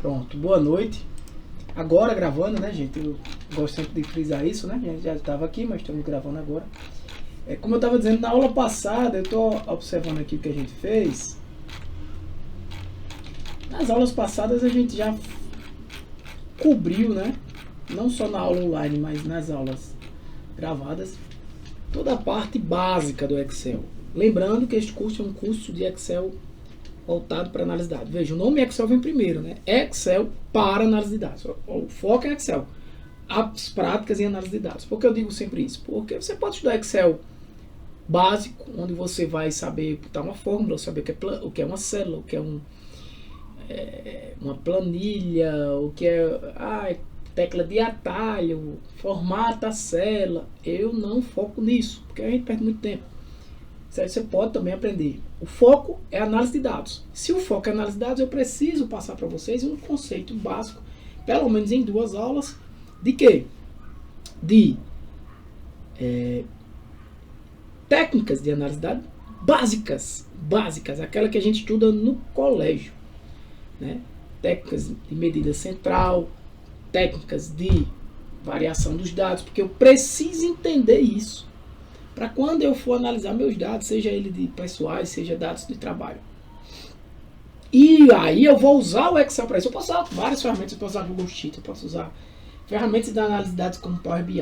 Pronto, boa noite. Agora gravando, né, gente? Eu gosto sempre de frisar isso, né? A gente já estava aqui, mas estamos gravando agora. Como eu estava dizendo, na aula passada, eu estou observando aqui o que a gente fez. Nas aulas passadas a gente já cobriu, né? Não só na aula online, mas nas aulas gravadas, toda a parte básica do Excel. Lembrando que este curso é um curso de Excel voltado para análise de dados. Veja, o nome Excel vem primeiro, né? Excel para análise de dados. O foco é Excel. As práticas em análise de dados. Por que eu digo sempre isso? Porque você pode estudar Excel básico, onde você vai saber botar uma fórmula, saber o que é uma célula, o que é uma planilha, o que é tecla de atalho, formata a célula. Eu não foco nisso, porque a gente perde muito tempo. Você pode também aprender. O foco é análise de dados. Se o foco é análise de dados, eu preciso passar para vocês um conceito básico, pelo menos em 2 aulas, de quê? De técnicas de análise de dados básicas, aquela que a gente estuda no colégio, né? Técnicas de medida central, técnicas de variação dos dados, porque eu preciso entender isso para quando eu for analisar meus dados, seja ele de pessoais, seja dados de trabalho. E aí eu vou usar o Excel para isso. Eu posso usar várias ferramentas, eu posso usar Google Sheets, eu posso usar ferramentas de análise de dados como Power BI,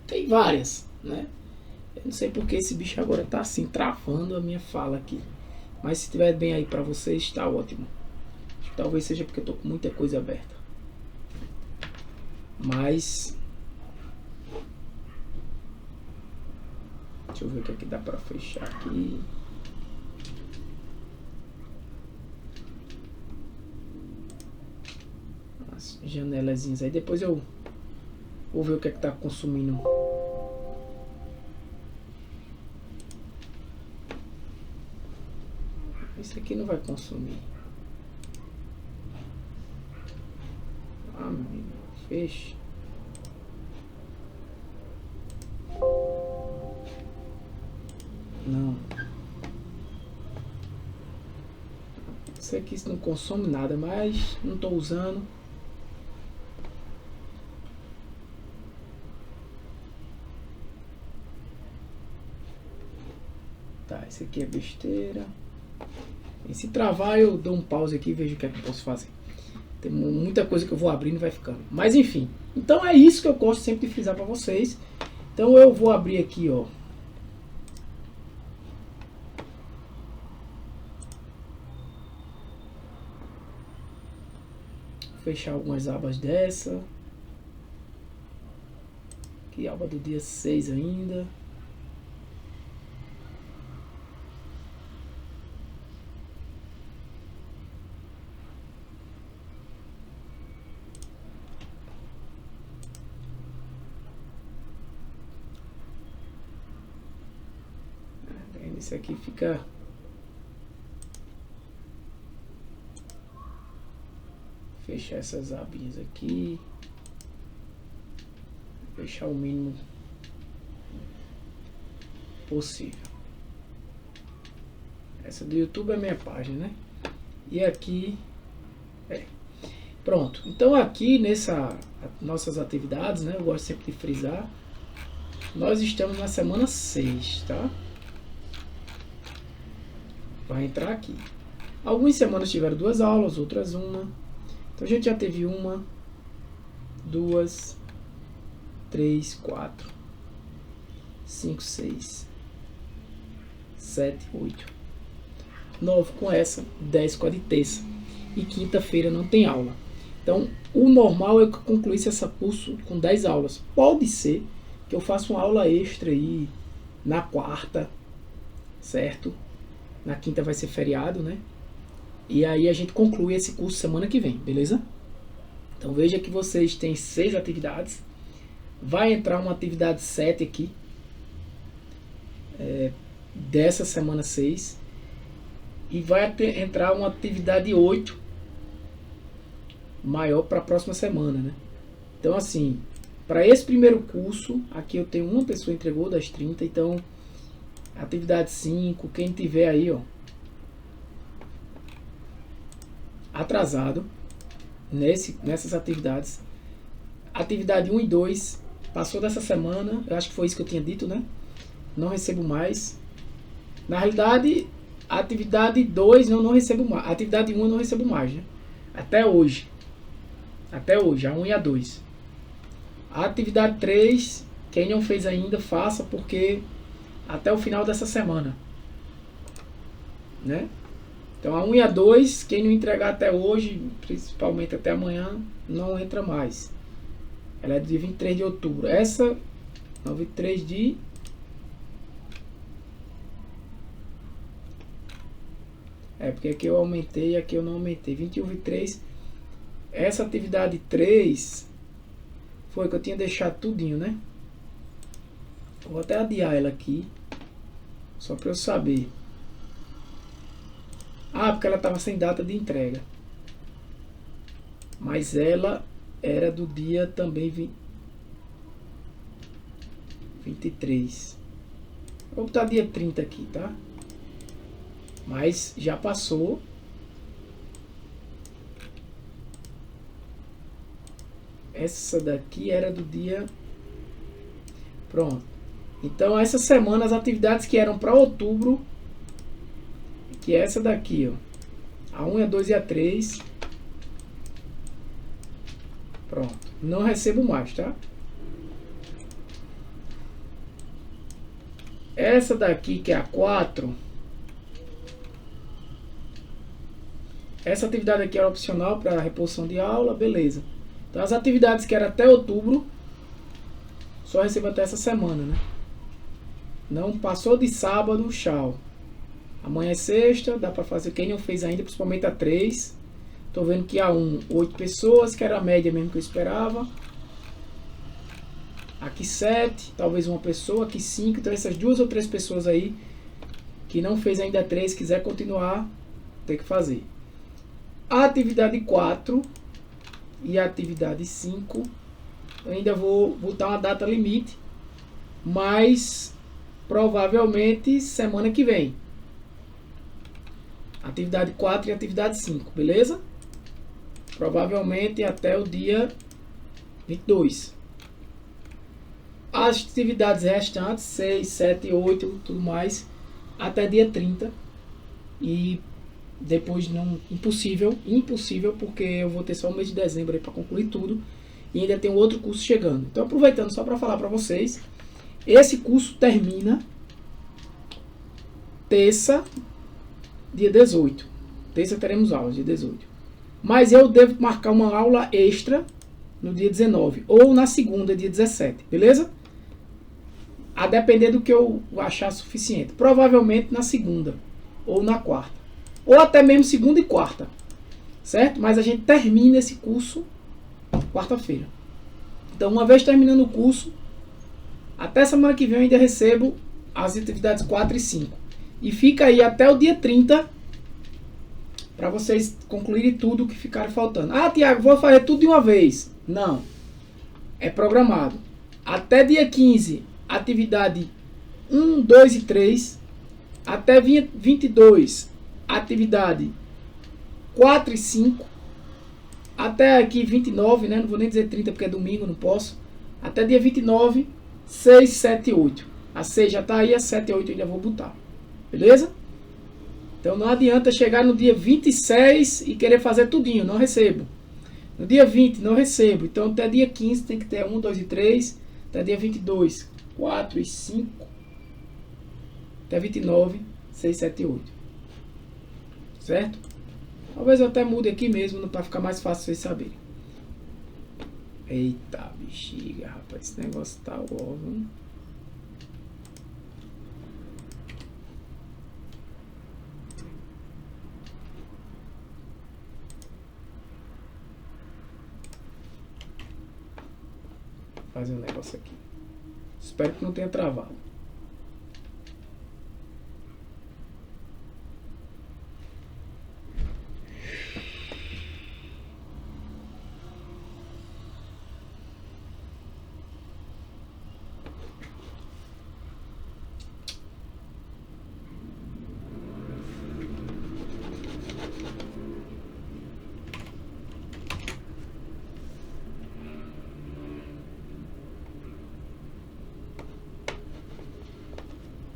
tem várias, né? Eu não sei porque esse bicho agora está assim, travando a minha fala aqui. Mas se estiver bem aí para vocês, está ótimo. Talvez seja porque eu estou com muita coisa aberta. Mas deixa eu ver o que é que dá para fechar aqui. As janelazinhas aí. Depois eu vou ver o que é que está consumindo. Esse aqui não vai consumir. Amigo, fecha. Não. Isso aqui não consome nada, mas não estou usando. Tá, esse aqui é besteira. E se travar, eu dou um pause aqui e vejo o que é que eu posso fazer. Tem muita coisa que eu vou abrindo e vai ficando. Mas enfim. Então é isso que eu gosto sempre de frisar para vocês. Então eu vou abrir aqui, ó. Fechar algumas abas dessa. Aqui, aba do dia 6 ainda. Esse aqui fica... Fechar essas abinhas aqui. Fechar o mínimo possível. Essa do YouTube é a minha página, né? E aqui... Pronto. Então aqui nessa... Nossas atividades, né? Eu gosto sempre de frisar. Nós estamos na semana 6, tá? Vai entrar aqui. Algumas semanas tiveram 2 aulas, outras uma. Então a gente já teve 1, 2, 3, 4, 5, 6, 7, 8, 9 com essa, 10 com a de terça. E quinta-feira não tem aula. Então o normal é que eu concluísse essa curso com 10 aulas. Pode ser que eu faça uma aula extra aí na quarta, certo? Na quinta vai ser feriado, né? E aí a gente conclui esse curso semana que vem, beleza? Então veja que vocês têm 6 atividades. Vai entrar uma atividade 7 aqui. Dessa semana 6. E vai entrar uma atividade 8 maior para a próxima semana, né? Então assim, para esse primeiro curso, aqui eu tenho uma pessoa entregou das 30, então... Atividade 5, quem tiver aí, ó. atrasado nessas atividades. Atividade 1 e 2 passou dessa semana, eu acho que foi isso que eu tinha dito, né? Não recebo mais. Na realidade, a atividade 2 eu não recebo mais. A atividade 1 eu não recebo mais, né? Até hoje. Até hoje, a 1 e a 2. A atividade 3, quem não fez ainda, faça, porque até o final dessa semana, né? Então a 1 e a 2, quem não entregar até hoje, principalmente até amanhã, não entra mais. Ela é de 23 de outubro. Essa, não, 23 de... porque aqui eu aumentei e aqui eu não aumentei. 21, 23. Essa atividade 3 foi que eu tinha deixado tudinho, né? Vou até adiar ela aqui, só para eu saber. Porque ela estava sem data de entrega. Mas ela era do dia também 23. Vou botar dia 30 aqui, tá? Mas já passou. Essa daqui era do dia... Pronto. Então essa semana as atividades que eram para outubro, que é essa daqui, ó. A 1, a 2 e a 3. Pronto. Não recebo mais, tá? Essa daqui, que é a 4. Essa atividade aqui era opcional para reposição de aula, beleza. Então as atividades que eram até outubro, só recebo até essa semana, né? Não passou de sábado, tchau. Amanhã é sexta, dá para fazer. Quem não fez ainda, principalmente a 3. Tô vendo que a 1, 8 pessoas, que era a média mesmo que eu esperava. Aqui 7, talvez uma pessoa. Aqui 5, então essas 2 ou 3 pessoas aí que não fez ainda a 3, quiser continuar, tem que fazer. A atividade 4 e a atividade 5, eu ainda vou botar uma data limite, mas provavelmente semana que vem. Atividade 4 e atividade 5, beleza? Provavelmente até o dia 22. As atividades restantes, 6, 7, 8, tudo mais, até dia 30. E depois não, impossível, porque eu vou ter só o mês de dezembro para concluir tudo. E ainda tem outro curso chegando. Então, aproveitando só para falar para vocês, esse curso termina terça, dia 18. Terça teremos aula, dia 18. Mas eu devo marcar uma aula extra no dia 19. Ou na segunda, dia 17. Beleza? A depender do que eu achar suficiente. Provavelmente na segunda. Ou na quarta. Ou até mesmo segunda e quarta. Certo? Mas a gente termina esse curso quarta-feira. Então, uma vez terminando o curso, até semana que vem eu ainda recebo as atividades 4 e 5. E fica aí até o dia 30 para vocês concluírem tudo que ficar faltando. Tiago, vou fazer tudo de uma vez. Não. É programado. Até dia 15, atividade 1, 2 e 3. Até 22, atividade 4 e 5. Até aqui 29, né? Não vou nem dizer 30 porque é domingo, não posso. Até dia 29, 6, 7 e 8. A 6 já está aí, a 7 e 8 eu ainda vou botar. Beleza? Então não adianta chegar no dia 26 e querer fazer tudinho, não recebo. No dia 20 não recebo. Então até dia 15 tem que ter 1, 2 e 3. Até dia 22, 4 e 5. Até 29, 6, 7 e 8. Certo? Talvez eu até mude aqui mesmo, para ficar mais fácil vocês saberem. Eita bexiga, rapaz, esse negócio tá óbvio. Vou fazer um negócio aqui. Espero que não tenha travado.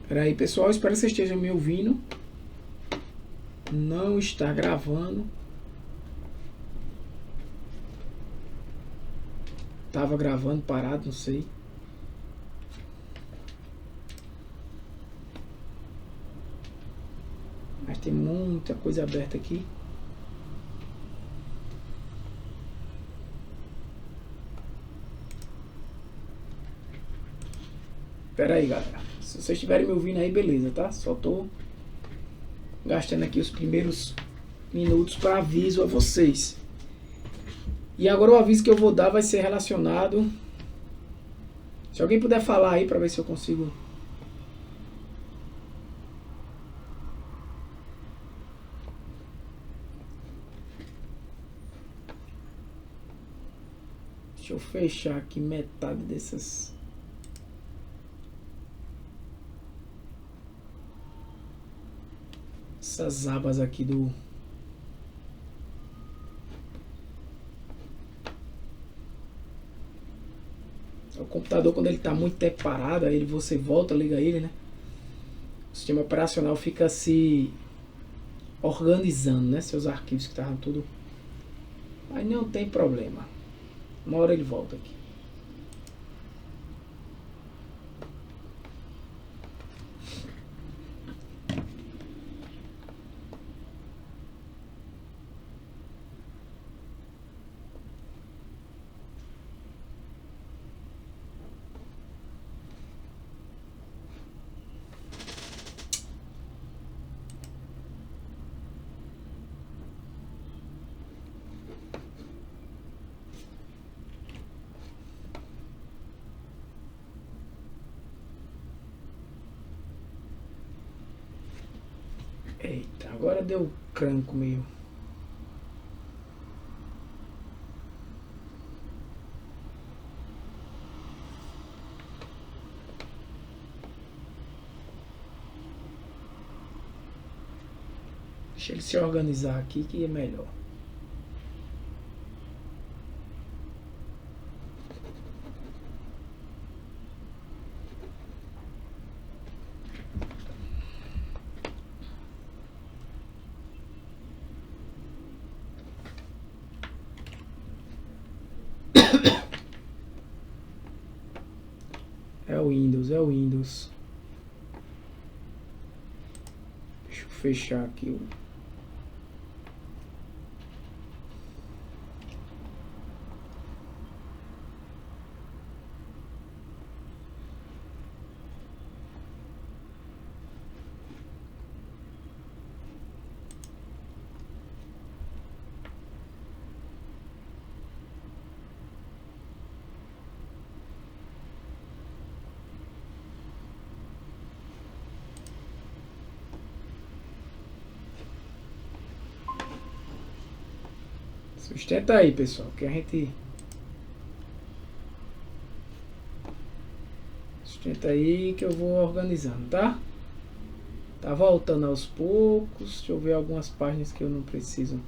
Espera aí, pessoal, espero que vocês estejam me ouvindo. Não está gravando. Tava gravando parado, não sei. Mas tem muita coisa aberta aqui. Espera aí, galera. Se vocês estiverem me ouvindo aí, beleza, tá? Só tô gastando aqui os primeiros minutos para aviso a vocês. E agora o aviso que eu vou dar vai ser relacionado. Se alguém puder falar aí para ver se eu consigo. Deixa eu fechar aqui metade dessas. Essas abas aqui do. O computador, quando ele está muito tempo parado, aí você volta, liga ele, né? O sistema operacional fica se organizando, né? Seus arquivos que estavam tudo. Mas não tem problema. Uma hora ele volta aqui. Eita, agora deu cranco meio. Deixa ele se organizar aqui que é melhor. É o Windows, é o Windows. Deixa eu fechar aqui o. Sustenta aí, pessoal, que a gente. Sustenta aí que eu vou organizando, tá? Tá voltando aos poucos. Deixa eu ver algumas páginas que eu não preciso.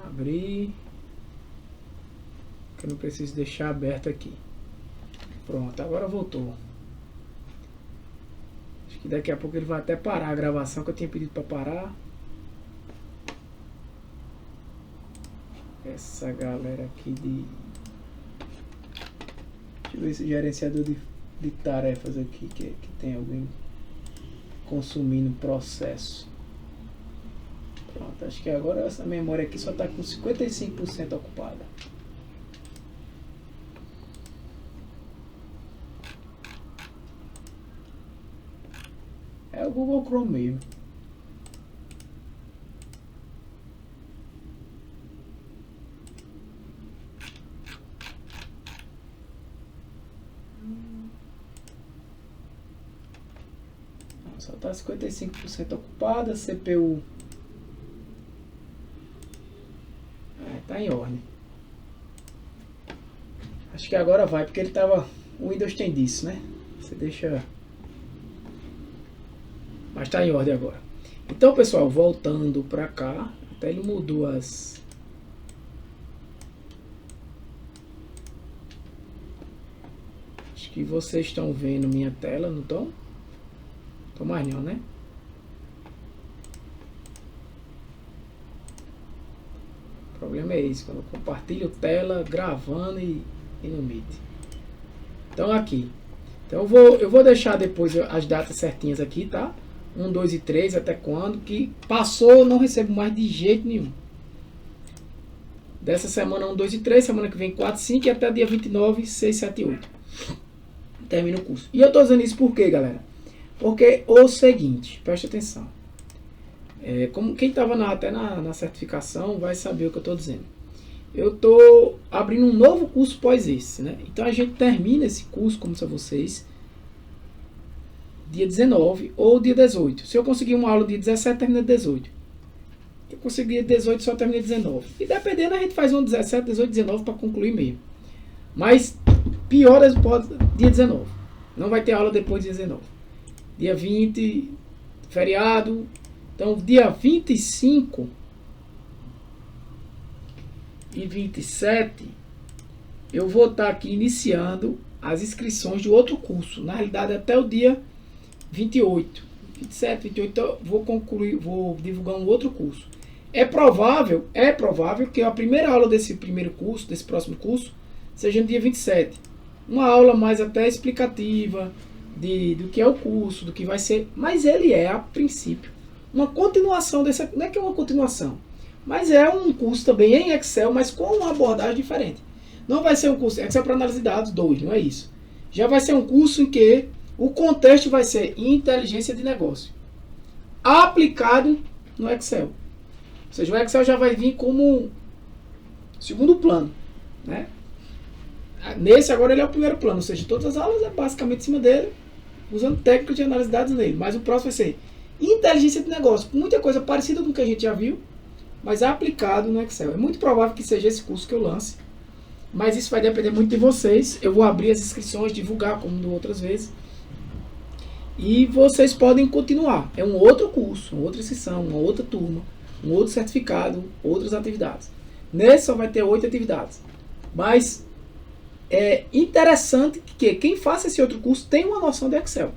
Abrir. Que eu não preciso deixar aberto aqui. Pronto, agora voltou. Acho que daqui a pouco ele vai até parar a gravação que eu tinha pedido para parar. Essa galera aqui de... Deixa eu ver esse gerenciador de tarefas aqui que tem alguém consumindo o processo. Pronto, acho que agora essa memória aqui só está com 55% ocupada. É o Google Chrome mesmo. Só está 55% ocupada, CPU tá em ordem. Acho que agora vai, porque ele tava... O Windows tem disso, né? Você deixa... Mas está em ordem agora. Então, pessoal, voltando para cá, até ele mudou as... Acho que vocês estão vendo minha tela, não estão? Estão mais não, né? O problema é esse, quando eu compartilho tela, gravando e no Meet. Então aqui. Então eu vou deixar depois as datas certinhas aqui, tá? 1, 2 e 3, até quando. Que passou, eu não recebo mais de jeito nenhum. Dessa semana 1, 2 e 3, semana que vem 4, 5 e até dia 29, 6, 7 e 8. Termina o curso. E eu tô dizendo isso por quê, galera? Porque o seguinte, preste atenção. Como quem estava até na certificação vai saber o que eu estou dizendo. Eu estou abrindo um novo curso pós esse, né? Então a gente termina esse curso, como são vocês, dia 19 ou dia 18. Se eu conseguir uma aula dia 17, termina 18. Se eu conseguir 18, só termina 19. E dependendo, a gente faz um 17, 18, 19 para concluir mesmo. Mas pior pode dia 19. Não vai ter aula depois de 19. Dia 20, feriado. Então, dia 25 e 27, eu vou estar aqui iniciando as inscrições de outro curso. Na realidade, até o dia 28. 27, 28, eu vou concluir, vou divulgar um outro curso. É provável que a primeira aula desse primeiro curso, desse próximo curso, seja no dia 27. Uma aula mais até explicativa do que é o curso, do que vai ser. Mas ele é, a princípio, uma continuação dessa. Não é que é uma continuação, mas é um curso também em Excel, mas com uma abordagem diferente. Não vai ser um curso Excel para análise de dados 2, não é isso. Já vai ser um curso em que o contexto vai ser inteligência de negócio aplicado no Excel. Ou seja, o Excel já vai vir como segundo plano, né? Nesse agora ele é o primeiro plano, ou seja, todas as aulas é basicamente em cima dele, usando técnicas de análise de dados nele. Mas o próximo vai ser inteligência de negócio, muita coisa parecida com o que a gente já viu, mas aplicado no Excel. É muito provável que seja esse curso que eu lance, mas isso vai depender muito de vocês. Eu vou abrir as inscrições, divulgar como de outras vezes, e vocês podem continuar. É um outro curso, uma outra inscrição, uma outra turma, um outro certificado, outras atividades. Nesse só vai ter 8 atividades, mas é interessante que quem faça esse outro curso tenha uma noção de Excel.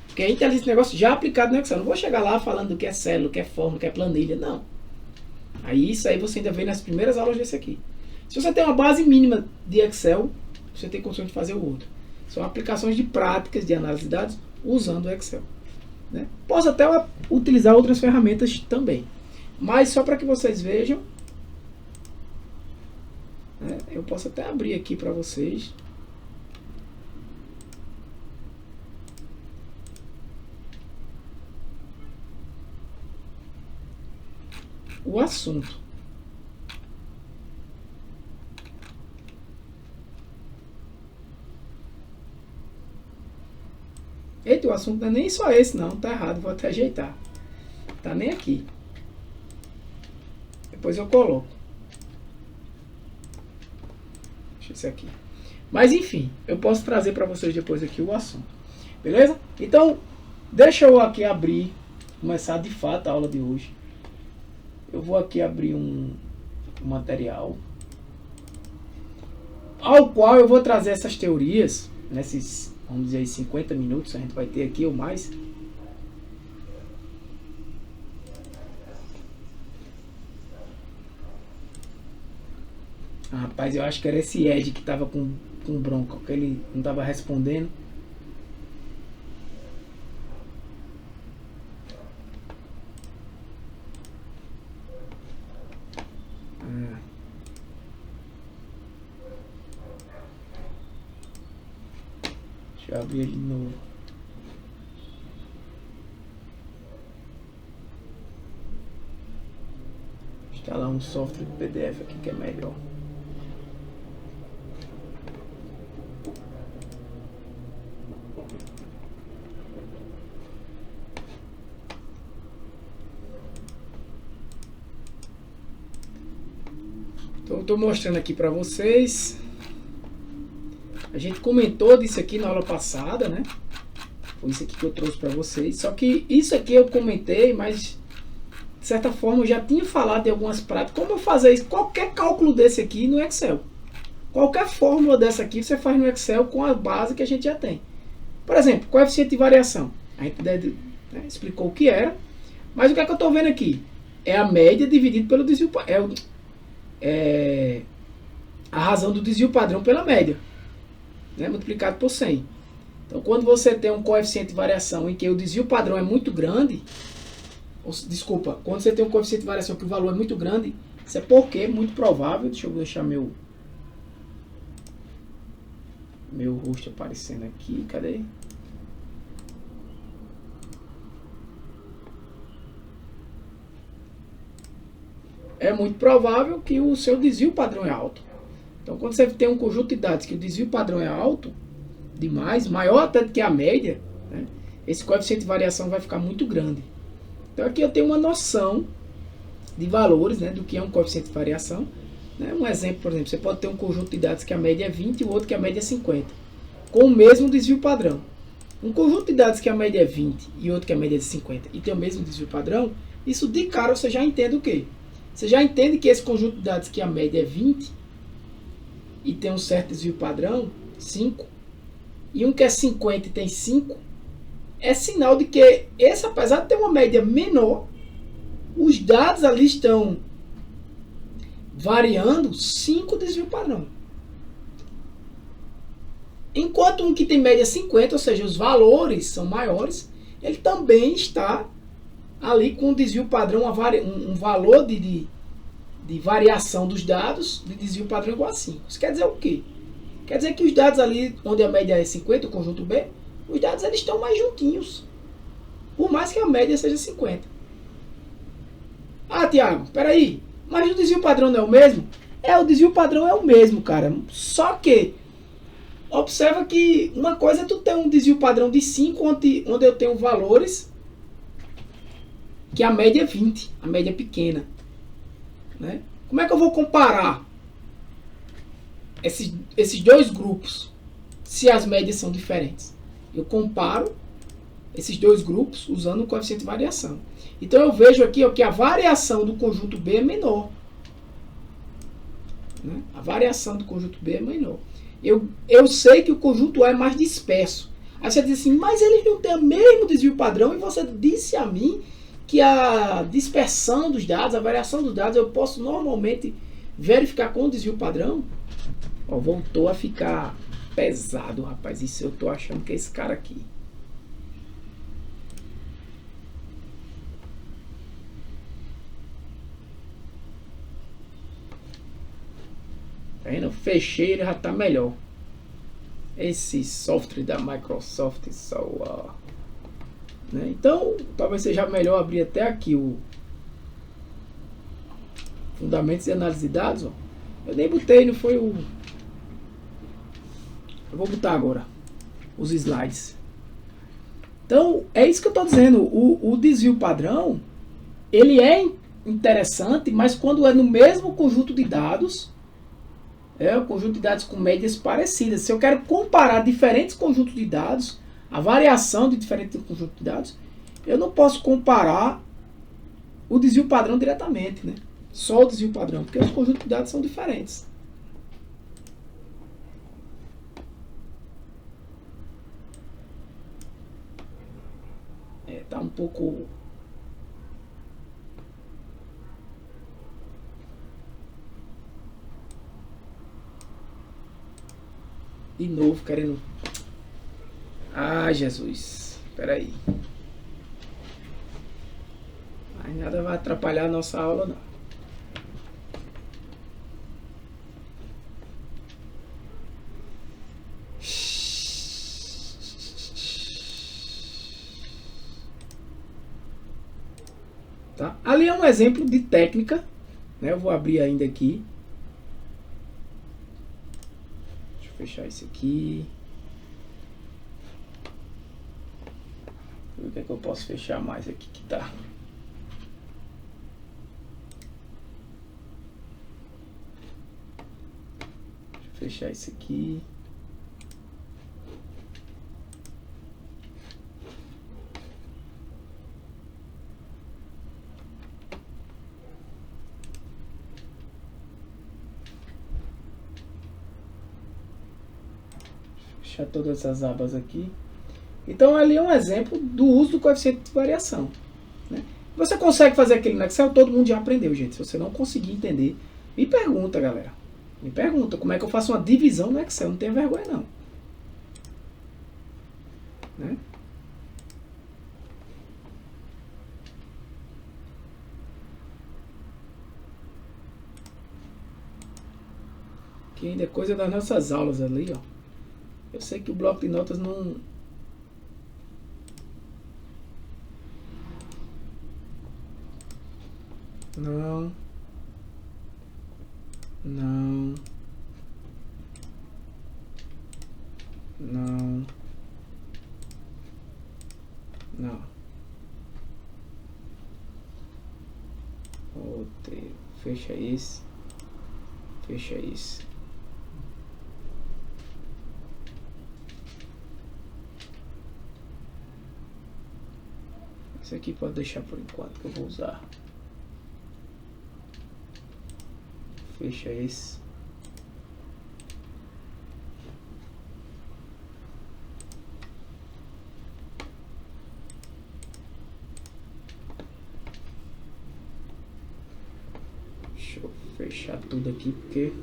Porque é inteligência de negócio já aplicado no Excel. Não vou chegar lá falando do que é célula, o que é fórmula, o que é planilha, não. Aí isso aí você ainda vê nas primeiras aulas desse aqui. Se você tem uma base mínima de Excel, você tem condições de fazer o outro. São aplicações de práticas de análise de dados usando o Excel, né? Posso até utilizar outras ferramentas também. Mas só para que vocês vejam, né? Eu posso até abrir aqui para vocês. O assunto. Eita, o assunto não é nem só esse não, tá errado, vou até ajeitar. Tá nem aqui. Depois eu coloco. Deixa esse aqui. Mas enfim, eu posso trazer para vocês depois aqui o assunto. Beleza? Então, deixa eu aqui abrir, começar de fato a aula de hoje. Eu vou aqui abrir um material ao qual eu vou trazer essas teorias nesses, vamos dizer, 50 minutos a gente vai ter aqui ou mais. Rapaz, eu acho que era esse Ed que tava com bronca, que ele não tava respondendo. Deixa eu abrir ele de novo. Instalar um software de PDF aqui que é melhor. Então, estou mostrando aqui para vocês. A gente comentou disso aqui na aula passada, né? Foi isso aqui que eu trouxe para vocês. Só que isso aqui eu comentei, mas de certa forma eu já tinha falado de algumas práticas. Como eu fazer isso? Qualquer cálculo desse aqui no Excel. Qualquer fórmula dessa aqui você faz no Excel com a base que a gente já tem. Por exemplo, coeficiente de variação. A gente explicou o que era. Mas o que é que eu estou vendo aqui? É a média dividido pelo desvio padrão. É a razão do desvio padrão pela média. Né, multiplicado por 100. Então, quando você tem um coeficiente de variação em que o desvio padrão é muito grande, quando você tem um coeficiente de variação que o valor é muito grande, isso é porque é muito provável, deixa eu deixar meu rosto aparecendo aqui, cadê? É muito provável que o seu desvio padrão é alto. Então, quando você tem um conjunto de dados que o desvio padrão é alto, demais, maior até do que a média, né, esse coeficiente de variação vai ficar muito grande. Então, aqui eu tenho uma noção de valores, né, do que é um coeficiente de variação. Né? Um exemplo, por exemplo, você pode ter um conjunto de dados que a média é 20 e o outro que a média é 50, com o mesmo desvio padrão. Um conjunto de dados que a média é 20 e outro que a média é 50 e tem o mesmo desvio padrão, isso de cara você já entende o quê? Você já entende que esse conjunto de dados que a média é 20 e tem um certo desvio padrão, 5, e um que é 50 e tem 5, é sinal de que esse, apesar de ter uma média menor, os dados ali estão variando 5 desvio padrão. Enquanto um que tem média 50, ou seja, os valores são maiores, ele também está ali com um desvio padrão, um valor de variação dos dados de desvio padrão igual a 5. Isso quer dizer o quê? Quer dizer que os dados ali, onde a média é 50, o conjunto B, os dados eles estão mais juntinhos. Por mais que a média seja 50. Ah, Tiago, peraí. Mas o desvio padrão não é o mesmo? O desvio padrão é o mesmo, cara. Só que, observa que uma coisa é tu ter um desvio padrão de 5, onde eu tenho valores que a média é 20, a média é pequena. Né? Como é que eu vou comparar esses dois grupos se as médias são diferentes? Eu comparo esses dois grupos usando o coeficiente de variação. Então eu vejo aqui ó, que a variação do conjunto B é menor. Né? A variação do conjunto B é menor. Eu sei que o conjunto A é mais disperso. Aí você diz assim, mas eles não têm o mesmo desvio padrão e você disse a mim que a dispersão dos dados, a variação dos dados, eu posso normalmente verificar com o desvio padrão. Ó, voltou a ficar pesado, rapaz. Isso eu tô achando que é esse cara aqui. Tá vendo? Fechei, ele já tá melhor. Esse software da Microsoft só... Né? Então, talvez seja melhor abrir até aqui o Fundamentos de Análise de Dados. Ó. Eu nem botei, não foi o... Eu vou botar agora os slides. Então, é isso que eu estou dizendo. O desvio padrão, ele é interessante, mas quando é no mesmo conjunto de dados, o conjunto de dados com médias parecidas. Se eu quero comparar diferentes conjuntos de dados, a variação de diferentes conjuntos de dados, eu não posso comparar o desvio padrão diretamente, né? Só o desvio padrão, porque os conjuntos de dados são diferentes. Tá um pouco... De novo, querendo... Ah, Jesus. Espera aí. Mas nada vai atrapalhar a nossa aula, não. Tá? Ali é um exemplo de técnica. Né? Eu vou abrir ainda aqui. Deixa eu fechar isso aqui. O que é que eu posso fechar mais aqui que tá? Deixa eu fechar isso aqui. Fechar todas essas abas aqui. Então ali é um exemplo do uso do coeficiente de variação, né? Você consegue fazer aquilo no Excel? Todo mundo já aprendeu, gente. Se você não conseguir entender, me pergunta, galera. Me pergunta como é que eu faço uma divisão no Excel. Não tenha vergonha, não. Né? Que ainda é coisa das nossas aulas ali, ó. Eu sei que o bloco de notas não... Não. Não. Não. Não. Roteiro. Fecha esse. Fecha esse. Esse aqui pode deixar por enquanto que eu vou usar. Fecha esse. Deixa eu fechar tudo aqui porque...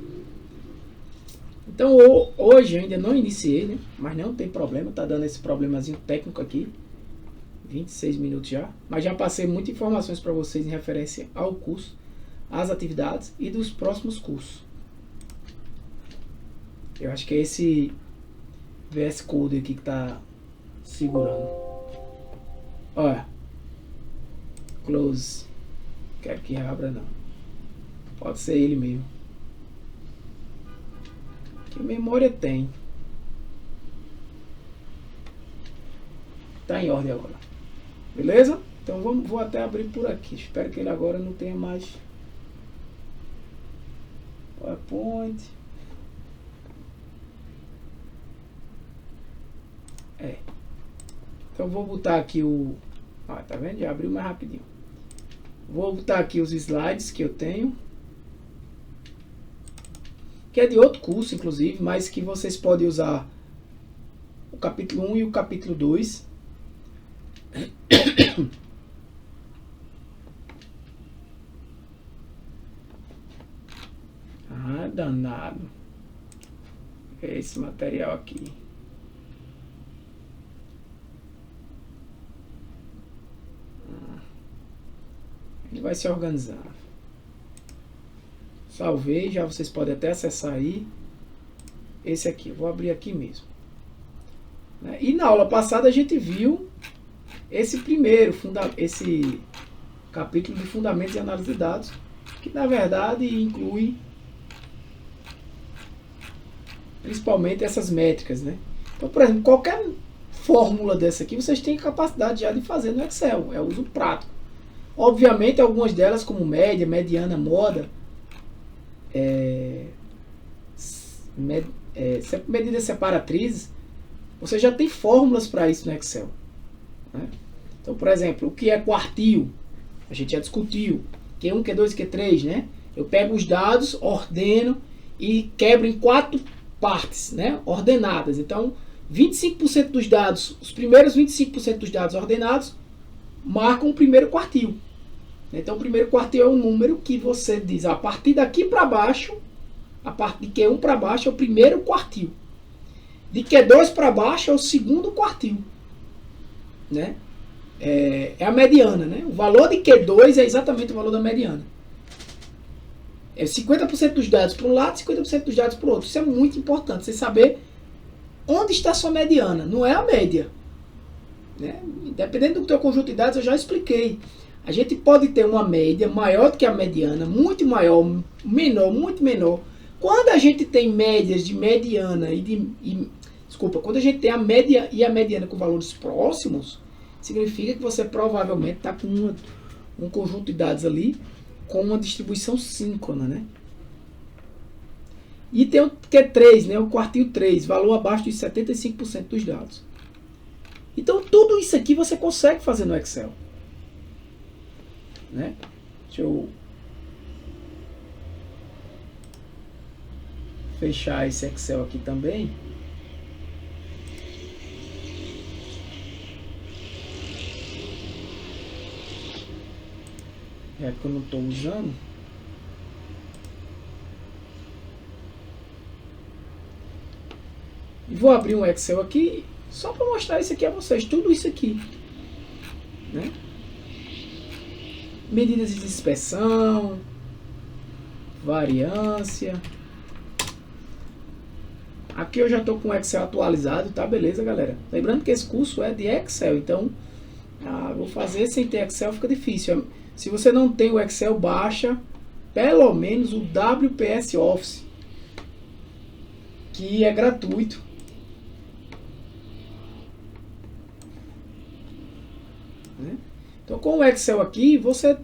Então hoje eu ainda não iniciei, né? Mas não tem problema, tá dando esse problemazinho técnico aqui. 26 minutos já. Mas já passei muitas informações para vocês em referência ao curso, às atividades e dos próximos cursos. Eu acho que é esse VS Code aqui que tá segurando. Olha. Close. Quero que abra não. Pode ser ele mesmo. Que memória tem. Tá em ordem agora. Beleza? Então vou até abrir por aqui. Espero que ele agora não tenha mais PowerPoint. Então vou botar aqui o... Ah, tá vendo? Já abriu mais rapidinho. Vou botar aqui os slides que eu tenho. Que é de outro curso, inclusive, mas que vocês podem usar o capítulo 1 e o capítulo 2. Ah, danado. Esse material aqui. Ele vai se organizar. Salvei, já vocês podem até acessar aí. Esse aqui, eu vou abrir aqui mesmo. E na aula passada a gente viu esse primeiro, esse capítulo de Fundamentos e Análise de Dados, que na verdade inclui principalmente essas métricas, né? Então, por exemplo, qualquer fórmula dessa aqui, vocês têm capacidade já de fazer no Excel, é uso prático. Obviamente, algumas delas, como média, mediana, moda, medidas separatrizes, você já tem fórmulas para isso no Excel, né? Então, por exemplo, o que é quartil? A gente já discutiu. Q1, Q2 e Q3, né? Eu pego os dados, ordeno e quebro em 4 partes, né? Ordenadas. Então, 25% dos dados, os primeiros 25% dos dados ordenados marcam o primeiro quartil. Então, o primeiro quartil é um número que você diz, a partir daqui para baixo, a partir de Q1 para baixo é o primeiro quartil. De Q2 para baixo é o segundo quartil, né? É a mediana, né? O valor de Q2 é exatamente o valor da mediana. É 50% dos dados para um lado, 50% dos dados para o outro. Isso é muito importante, você saber onde está a sua mediana, não é a média, né? Dependendo do teu conjunto de dados, eu já expliquei. A gente pode ter uma média maior do que a mediana, muito maior, menor, muito menor. Quando a gente tem médias de mediana quando a gente tem a média e a mediana com valores próximos, significa que você provavelmente está com um conjunto de dados ali com uma distribuição síncrona, né? E tem o Q3, né? O quartil 3, valor abaixo de 75% dos dados. Então tudo isso aqui você consegue fazer no Excel, né? Deixa eu fechar esse Excel aqui também. já que eu não estou usando. E vou abrir um Excel aqui só para mostrar isso aqui a vocês, tudo isso aqui, né? Medidas de dispersão, variância. Aqui eu já estou com o Excel atualizado, tá? Beleza, galera? Lembrando que esse curso é de Excel, então vou fazer sem ter Excel fica difícil. Se você não tem o Excel, baixa pelo menos o WPS Office, que é gratuito. Né? Então com o Excel aqui, você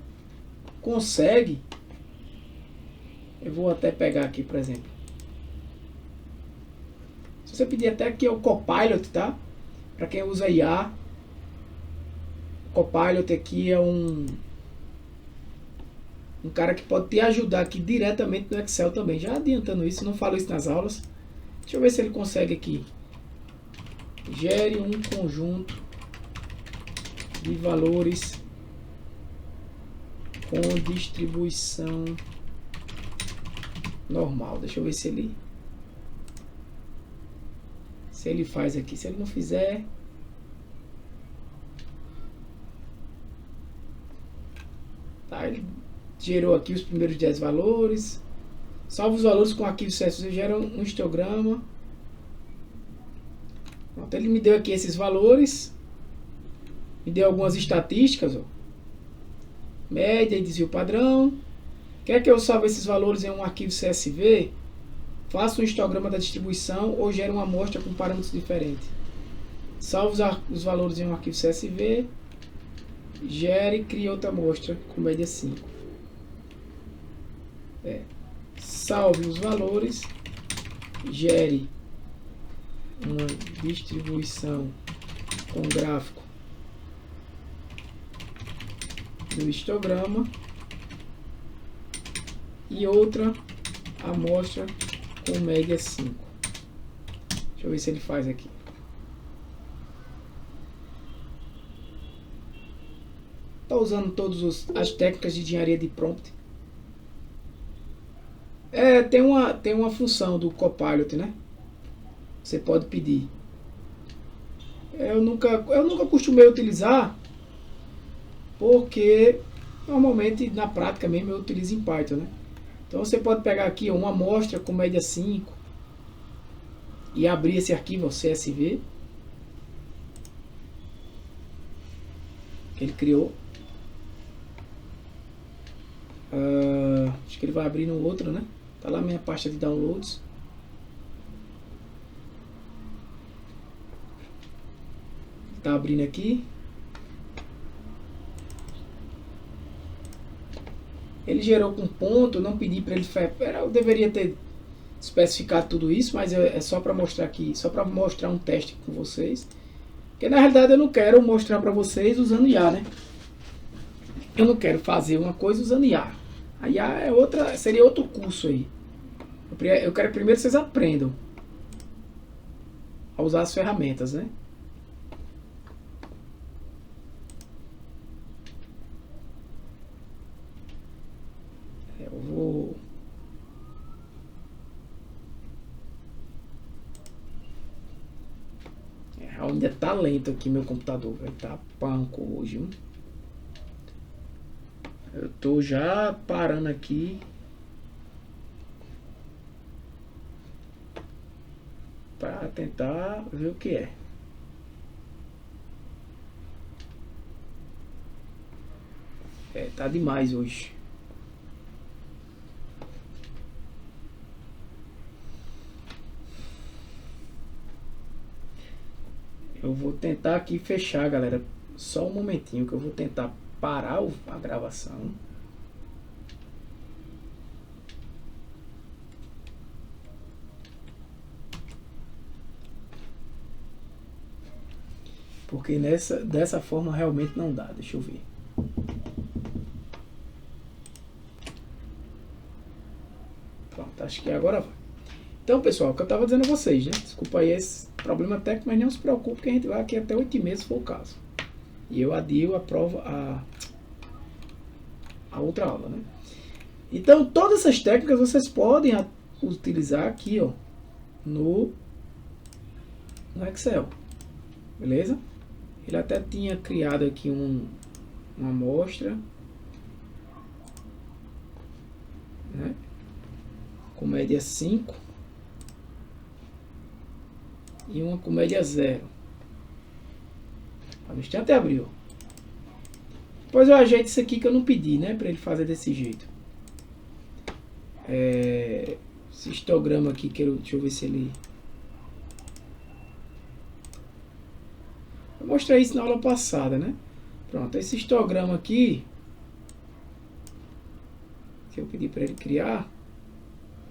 consegue... Eu vou até pegar aqui, por exemplo. Se você pedir até aqui o Copilot, tá? Para quem usa IA, Copilot aqui é um cara que pode te ajudar aqui diretamente no Excel também. Já adiantando isso, não falo isso nas aulas. Deixa eu ver se ele consegue aqui. Gere um conjunto de valores com distribuição normal. Deixa eu ver se ele faz aqui. Se ele não fizer, tá, ele gerou aqui os primeiros 10 valores. Salva os valores com arquivo CSV, gera um histograma. Pronto, ele me deu aqui esses valores. Me deu algumas estatísticas, ó. Média e desvio padrão. Quer que eu salve esses valores em um arquivo CSV? Faça um histograma da distribuição ou gere uma amostra com parâmetros diferentes. Salve os valores em um arquivo CSV. Gere e cria outra amostra com média 5. Salve os valores. Gere uma distribuição com gráfico do histograma. E outra amostra com média 5. Deixa eu ver se ele faz aqui. Estou usando todas as técnicas de engenharia de prompt. Tem uma função do Copilot, né? Você pode pedir. Eu nunca costumei utilizar, porque normalmente na prática mesmo eu utilizo em Python, né? Então você pode pegar aqui uma amostra com média 5 e abrir esse arquivo CSV que ele criou. Acho que ele vai abrir no outro, né? Tá lá minha pasta de downloads. Tá abrindo aqui. Ele gerou com ponto, não pedi para ele... Eu deveria ter especificado tudo isso, mas é só para mostrar aqui, só para mostrar um teste com vocês. Porque na realidade eu não quero mostrar para vocês usando IA, né? Eu não quero fazer uma coisa usando IA. A IA seria outro curso aí. Eu quero primeiro que vocês aprendam a usar as ferramentas, né? Eu vou... ainda tá lento aqui meu computador, velho. Tá panco hoje, hein? Eu tô já parando aqui para tentar ver o que é. Tá demais hoje. Eu vou tentar aqui fechar, galera. Só um momentinho que eu vou tentar parar a gravação. Porque dessa forma realmente não dá. Deixa eu ver. Pronto, acho que agora vai. Então, pessoal, o que eu estava dizendo a vocês, né? Desculpa aí esse problema técnico, mas não se preocupe que a gente vai aqui até 8 meses, se for o caso. E eu adio a prova, a outra aula, né? Então, todas essas técnicas vocês podem utilizar aqui, ó, no Excel, beleza? Ele até tinha criado aqui uma amostra, né, com média 5 e uma com média 0. No instante abriu. Depois eu ajeito isso aqui que eu não pedi, né, para ele fazer desse jeito. Esse histograma aqui, deixa eu ver se ele... Eu mostrei isso na aula passada, né? Pronto, esse histograma aqui, que eu pedi para ele criar,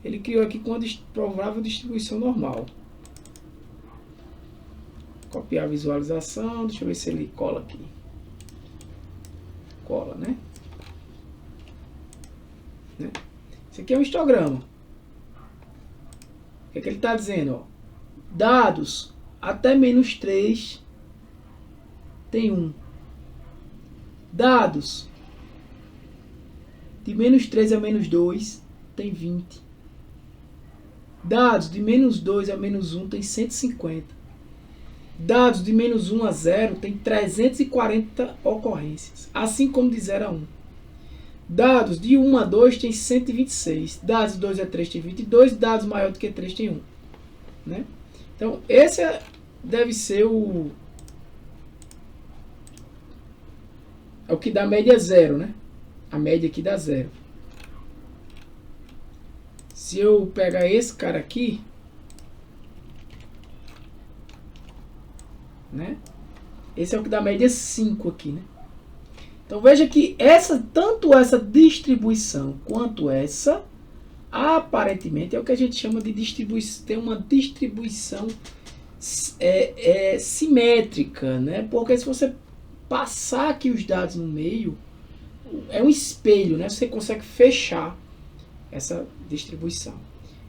ele criou aqui com uma provável distribuição normal. Copiar a visualização, deixa eu ver se ele cola aqui. Cola, né? Esse aqui é um histograma. O que ele está dizendo? Ó? Dados até -3 tem 1. Dados de -3 a -2 tem 20. Dados de -2 a -1 tem 150. Dados de -1 a 0 tem 340 ocorrências, assim como de 0 a 1. Dados de 1 a 2 tem 126. Dados de 2 a 3 tem 22. Dados maior do que 3 tem 1. Né? Então, esse deve ser o que dá média 0, né? A média aqui dá 0. Se eu pegar esse cara aqui, né? Esse é o que dá média 5 aqui, né? Então veja que tanto essa distribuição quanto essa, aparentemente é o que a gente chama de distribuição, tem uma distribuição simétrica, né? Porque se você passar aqui os dados no meio, é um espelho, né? Você consegue fechar essa distribuição.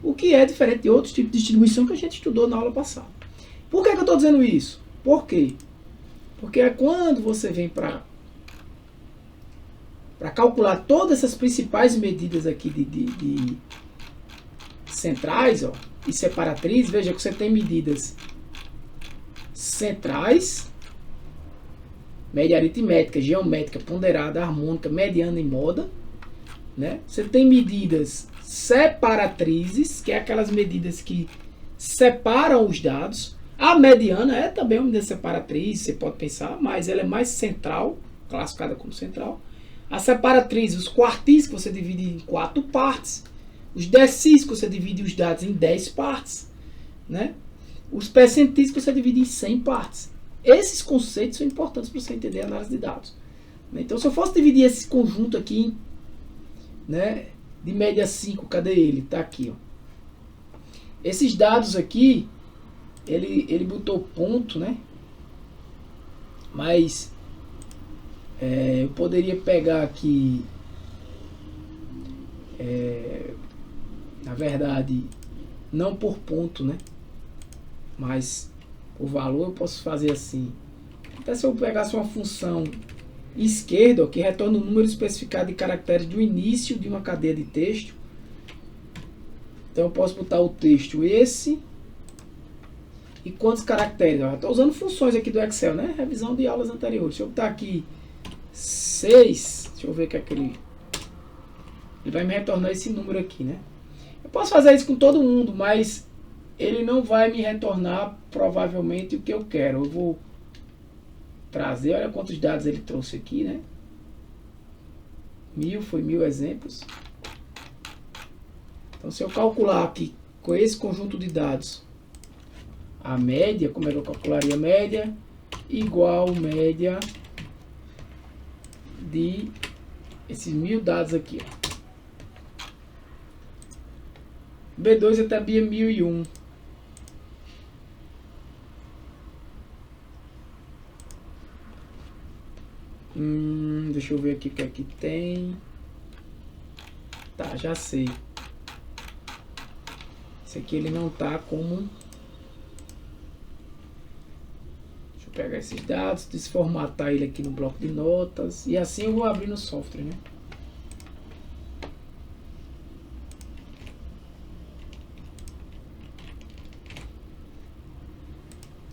O que é diferente de outros tipos de distribuição que a gente estudou na aula passada. Por que eu estou dizendo isso? Por quê? Porque é quando você vem para calcular todas essas principais medidas aqui de centrais, ó, e separatrizes, veja que você tem medidas centrais, média aritmética, geométrica, ponderada, harmônica, mediana e moda, né? Você tem medidas separatrizes, que é aquelas medidas que separam os dados. A mediana é também uma medida separatriz, você pode pensar, mas ela é mais central, classificada como central. A separatriz, os quartis que você divide em 4 partes. Os decis que você divide os dados em 10 partes. Né? Os percentis que você divide em 100 partes. Esses conceitos são importantes para você entender a análise de dados. Então, se eu fosse dividir esse conjunto aqui, né, de média 5, cadê ele? Está aqui. Ó. Esses dados aqui, ele botou ponto, né? Mas... eu poderia pegar aqui, na verdade, não por ponto, né? Mas por valor eu posso fazer assim. Até se eu pegasse uma função esquerda, que retorna o número especificado de caracteres do início de uma cadeia de texto. Então eu posso botar o texto esse. E quantos caracteres? Estou usando funções aqui do Excel, né? Revisão de aulas anteriores. Deixa eu botar aqui 6, deixa eu ver o que é que ele vai me retornar esse número aqui, né? Eu posso fazer isso com todo mundo, mas ele não vai me retornar provavelmente o que eu quero. Eu vou trazer, olha quantos dados ele trouxe aqui, né? 1000, foi 1000 exemplos. Então se eu calcular aqui com esse conjunto de dados a média, como é que eu calcularia a média? Igual média de esses 1000 dados aqui, ó. B2 até BIA 1001. Deixa eu ver aqui o que aqui tem. Tá, já sei. Esse aqui ele não tá como... Deixa eu pegar esses dados, desformatar ele aqui no bloco de notas. E assim eu vou abrir no software, né?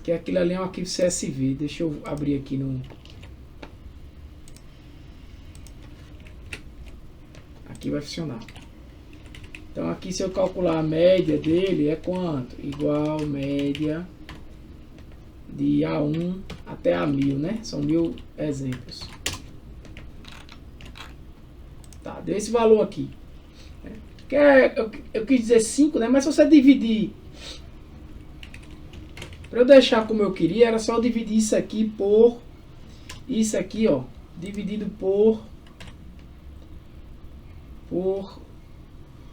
Que aquilo ali é um arquivo CSV. Deixa eu abrir aqui no... Aqui vai funcionar. Então aqui se eu calcular a média dele é quanto? Igual média de A1 até A1000, né? São 1000 exemplos. Tá, deu esse valor aqui. Eu quis dizer 5, né? Mas se você dividir... Para eu deixar como eu queria, era só eu dividir isso aqui por... Isso aqui, ó. Dividido por...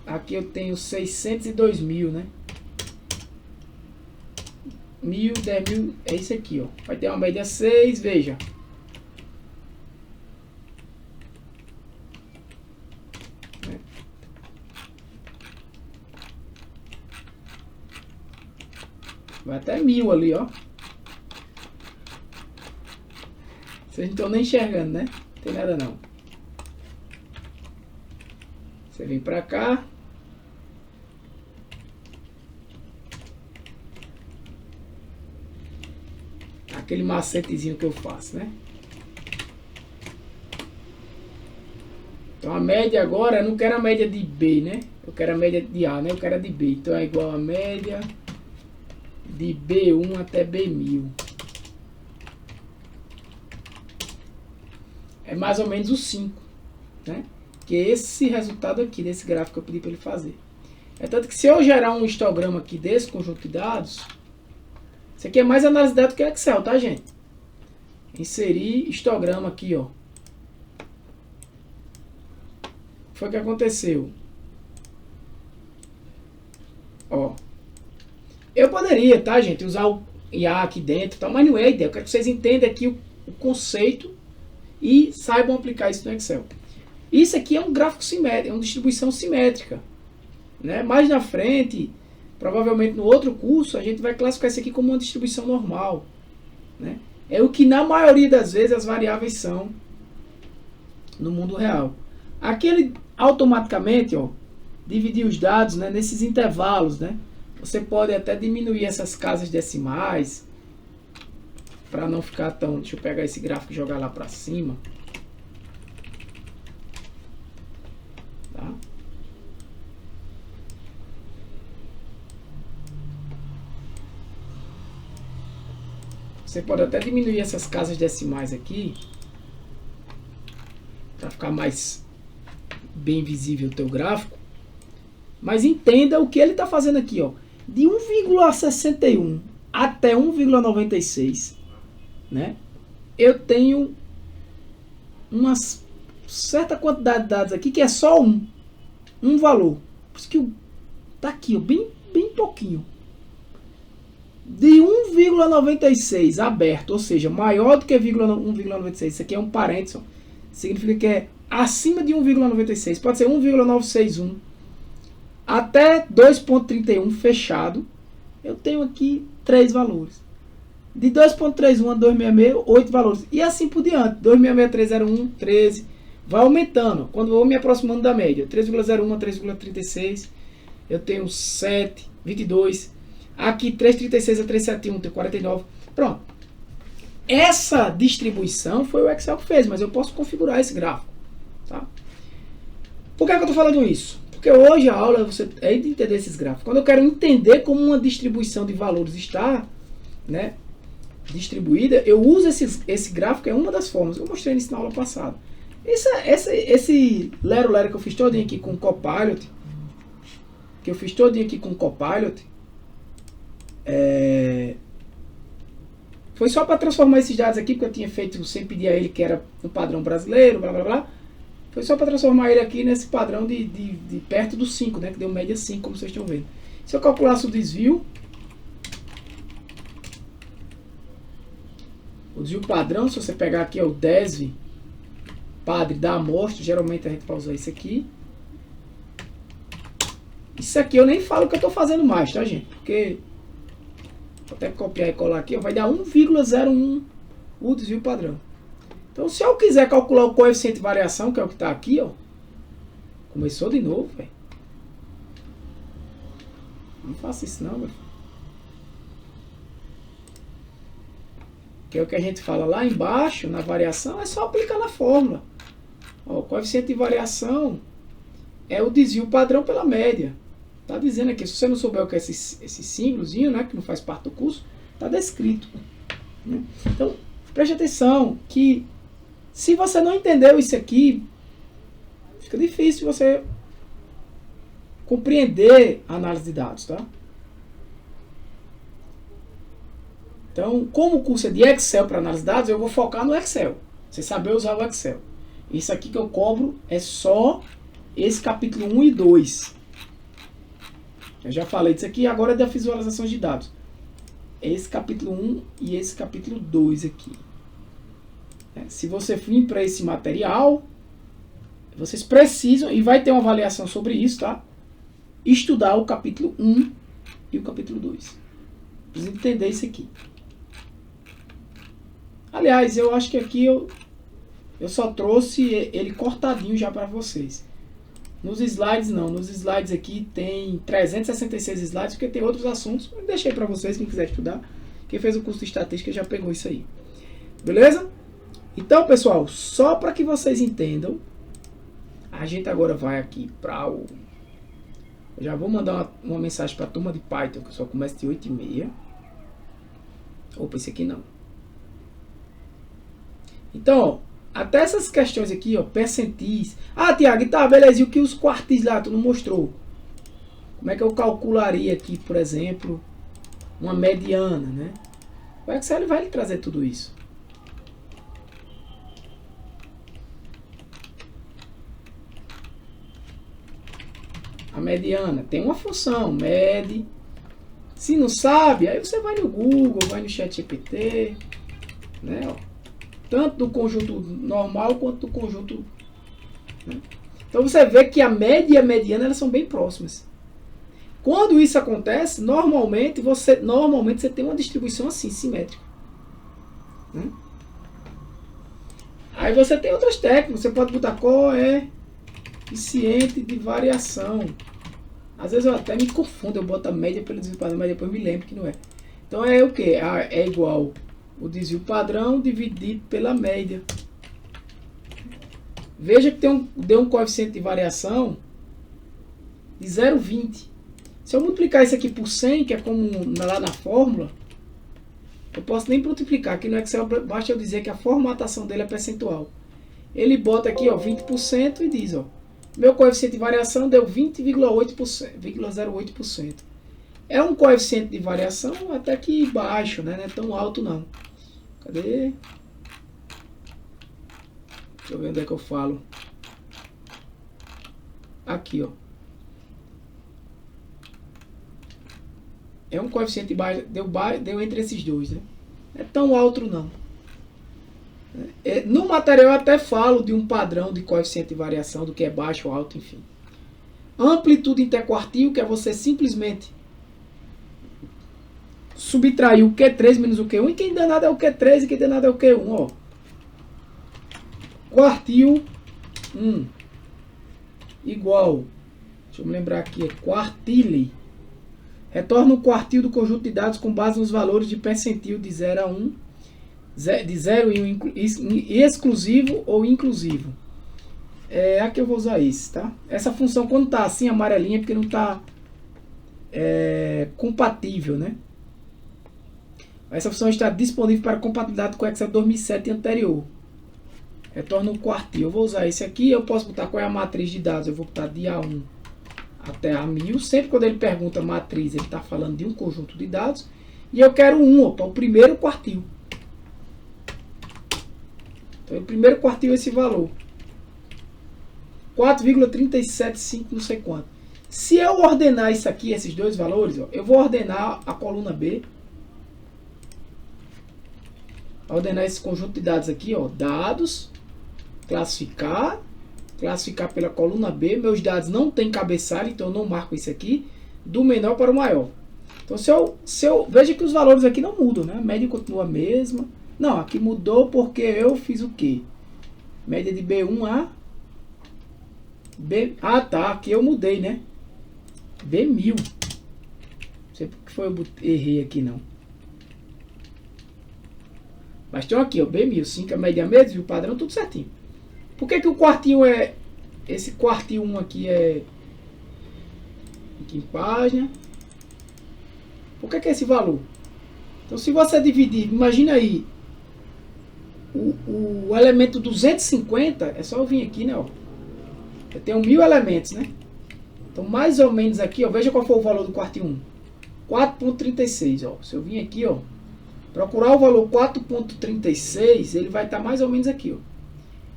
Aqui eu tenho 602 mil, né? 1000, 10 mil, é isso aqui, ó. Vai ter uma média 6, veja. Vai até 1000 ali, ó. Vocês não estão nem enxergando, né? Não tem nada não. Você vem pra cá. Aquele macetezinho que eu faço, né? Então a média agora, eu não quero a média de B, né? Eu quero a média de A, né? Eu quero a de B. Então é igual a média de B1 até B1000. É mais ou menos o 5, né? Que é esse resultado aqui, desse gráfico que eu pedi para ele fazer. É tanto que se eu gerar um histograma aqui desse conjunto de dados, isso aqui é mais análise de dados que Excel, tá, gente? Inserir histograma aqui, ó. O que foi que aconteceu? Ó. Eu poderia, tá, gente, usar o IA aqui dentro, tá, mas não é a ideia. Eu quero que vocês entendam aqui o conceito e saibam aplicar isso no Excel. Isso aqui é um gráfico simétrico, é uma distribuição simétrica, né? Mais na frente, provavelmente no outro curso, a gente vai classificar isso aqui como uma distribuição normal, né? É o que na maioria das vezes as variáveis são no mundo real. Aqui ele automaticamente, ó, dividir os dados, né, nesses intervalos, né? Você pode até diminuir essas casas decimais para não ficar tão... Deixa eu pegar esse gráfico e jogar lá para cima. Tá? Você pode até diminuir essas casas decimais aqui para ficar mais bem visível o teu gráfico. Mas entenda o que ele está fazendo aqui, ó. De 1,61 até 1,96, né? Eu tenho uma certa quantidade de dados aqui que é só um valor. Por isso que tá aqui, ó, bem pouquinho. De 1,96 aberto, ou seja, maior do que 1,96. Isso aqui é um parênteses, ó. Significa que é acima de 1,96. Pode ser 1,961 até 2,31 fechado. Eu tenho aqui 3 valores. De 2,31 a 266, 8 valores. E assim por diante. 266, 301, 13. Vai aumentando. Quando eu vou me aproximando da média. 3,01 a 3,36. Eu tenho 7, 22. Aqui 3,36 a 3,71, tenho 49. Pronto. Essa distribuição foi o Excel que fez, mas eu posso configurar esse gráfico. Tá? Por que eu estou falando isso? Porque hoje a aula é de entender esses gráficos. Quando eu quero entender como uma distribuição de valores está, né, distribuída, eu uso esse gráfico, é uma das formas. Eu mostrei isso na aula passada. Esse lero-lero que eu fiz todinho aqui com o Copilot, foi só para transformar esses dados aqui, porque eu tinha feito sem pedir a ele que era um padrão brasileiro, blá blá blá. Foi só para transformar ele aqui nesse padrão de perto do 5, né? Que deu média 5, como vocês estão vendo. Se eu calculasse o desvio padrão, se você pegar aqui ó, o DESV padre da amostra, geralmente a gente vai usar isso aqui. Isso aqui eu nem falo que eu estou fazendo mais, tá, gente? Porque vou até copiar e colar aqui, ó, vai dar 1,01 o desvio padrão. Então, se eu quiser calcular o coeficiente de variação, que é o que está aqui, ó, começou de novo, velho. Não faça isso não, velho. que é o que a gente fala lá embaixo, na variação, é só aplicar na fórmula. Ó, o coeficiente de variação é o desvio padrão pela média. Está dizendo aqui, se você não souber o que é esse símbolozinho, né, que não faz parte do curso, está descrito. Né? Então, preste atenção que se você não entendeu isso aqui, fica difícil você compreender a análise de dados, tá? Então, como o curso é de Excel para análise de dados, eu vou focar no Excel. Você saber usar o Excel. Isso aqui que eu cobro é só esse capítulo 1 e 2. Eu já falei disso aqui, agora é da visualização de dados. Esse capítulo 1 e esse capítulo 2 aqui. Se você vir para esse material, vocês precisam, e vai ter uma avaliação sobre isso, tá? Estudar o capítulo 1 e o capítulo 2. Precisa entender isso aqui. Aliás, eu acho que aqui eu só trouxe ele cortadinho já para vocês. Nos slides não, nos slides aqui tem 366 slides, porque tem outros assuntos. Eu deixei para vocês, quem quiser estudar. Quem fez o curso de estatística já pegou isso aí. Beleza? Então, pessoal, só para que vocês entendam, a gente agora vai aqui para o... Eu já vou mandar uma mensagem para a turma de Python, que só começa de 8h30. Opa, esse aqui não. Então, ó, até essas questões aqui, ó, percentis. Ah, Tiago, tá, beleza, e o que os quartis lá, tu não mostrou? Como é que eu calcularia aqui, por exemplo, uma mediana, né? O Excel vai lhe trazer tudo isso. A mediana tem uma função, med. Se não sabe, aí você vai no Google, vai no ChatGPT, né? Ó, tanto do conjunto normal quanto do conjunto. Né? Então você vê que a média e a mediana elas são bem próximas. Quando isso acontece, normalmente você tem uma distribuição assim, simétrica. Né? Aí você tem outras técnicas, você pode botar coeficiente de variação. Às vezes eu até me confundo, eu boto a média pelo desvio padrão, mas depois me lembro que não é. Então é o que? É igual o desvio padrão dividido pela média. Veja que deu um coeficiente de variação de 0,20. Se eu multiplicar isso aqui por 100, que é como lá na fórmula, eu posso nem multiplicar. Aqui no Excel basta eu dizer que a formatação dele é percentual. Ele bota aqui, ó, 20% e diz, ó, meu coeficiente de variação deu 20,08%. É um coeficiente de variação até que baixo, né? Não é tão alto não. Cadê? Deixa eu ver onde é que eu falo. Aqui, ó. É um coeficiente baixo, deu entre esses dois, né? Não é tão alto não. No material eu até falo de um padrão de coeficiente de variação, do que é baixo ou alto, enfim. Amplitude interquartil, que é você simplesmente subtrair o Q3 menos o Q1, e quem danado é o Q3 e quem danado é o Q1, ó. Quartil 1 igual, deixa eu me lembrar aqui, é quartile. Retorna o quartil do conjunto de dados com base nos valores de percentil de 0 a 1, de 0 e 1 exclusivo ou inclusivo. Aqui eu vou usar isso, tá? Essa função quando tá assim amarelinha é porque não tá compatível, né? Essa função está disponível para compatibilidade com o Excel 2007 e anterior. Retorna o quartil. Eu vou usar esse aqui. Eu posso botar qual é a matriz de dados. Eu vou botar de A1 até A1000. Sempre quando ele pergunta matriz, ele está falando de um conjunto de dados. E eu quero o primeiro quartil. Então, o primeiro quartil é esse valor. 4,375 não sei quanto. Se eu ordenar isso aqui, esses dois valores, ó, eu vou ordenar a coluna B. Ordenar esse conjunto de dados aqui, ó, dados, classificar pela coluna B. Meus dados não tem cabeçalho, então eu não marco isso aqui, do menor para o maior. Então se eu veja que os valores aqui não mudam, né? A média continua a mesma. Não, aqui mudou porque eu fiz o quê? Média de B1 a B. Ah, tá, aqui eu mudei, né? B1000. Não sei porque foi eu errei aqui não. Mas tem aqui, ó, B1000, 5 é média mês, viu? Padrão, tudo certinho. Por que que o quartinho é... Esse quartinho 1 aqui é... Aqui em página. Por que que é esse valor? Então, se você dividir, imagina aí, o elemento 250, é só eu vir aqui, né, ó. Eu tenho 1000 elementos, né? Então, mais ou menos aqui, ó, veja qual foi o valor do quartinho 1. 4.36, ó. Se eu vir aqui, ó, procurar o valor 4.36, ele vai estar mais ou menos aqui, ó.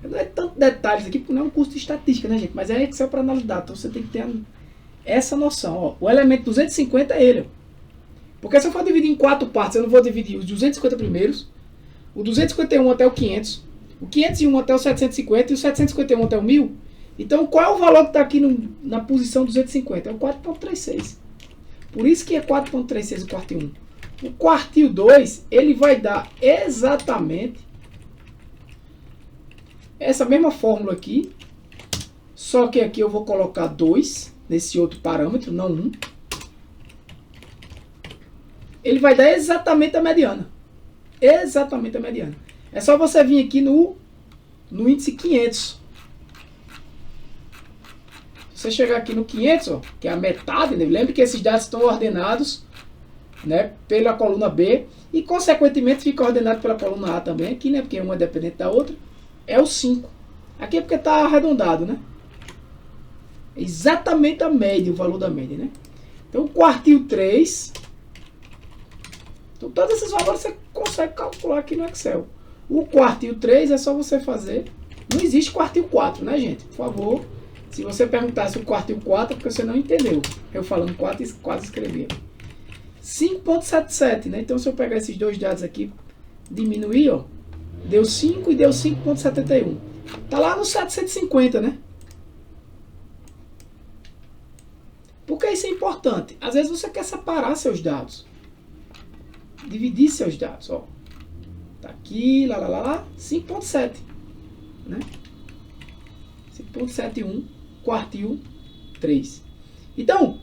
Não é tanto detalhes aqui, porque não é um curso de estatística, né, gente? Mas é Excel para analisar, então você tem que ter essa noção, ó. O elemento 250 é ele, ó. Porque se eu for dividir em 4 partes, eu não vou dividir os 250 primeiros, o 251 até o 500, o 501 até o 750 e o 751 até o 1000. Então, qual é o valor que está aqui na posição 250? É o 4.36. Por isso que é 4.36 o quartil 1. O quartil 2, ele vai dar exatamente essa mesma fórmula aqui, só que aqui eu vou colocar 2 nesse outro parâmetro, não 1. Ele vai dar exatamente a mediana. Exatamente a mediana. É só você vir aqui no índice 500. Se você chegar aqui no 500, ó, que é a metade, né? Lembre que esses dados estão ordenados, né, pela coluna B e, consequentemente, fica ordenado pela coluna A também aqui, né, porque uma é dependente da outra. É o 5. Aqui é porque está arredondado, né? É exatamente a média, o valor da média, né? Então, o quartil 3... Então, todos esses valores você consegue calcular aqui no Excel. O quartil 3 é só você fazer. Não existe quartil 4, né, gente? Por favor, se você perguntasse o quartil 4, é porque você não entendeu. Eu falando 4 e quase escrevi. 5.77, né? Então, se eu pegar esses dois dados aqui, diminuir, ó, deu 5 e deu 5.71. Tá lá no 750, né? Por que isso é importante? Às vezes você quer separar seus dados. Dividir seus dados, ó. Tá aqui, lá, 5.7, né? 5.71, quartil 3. Então,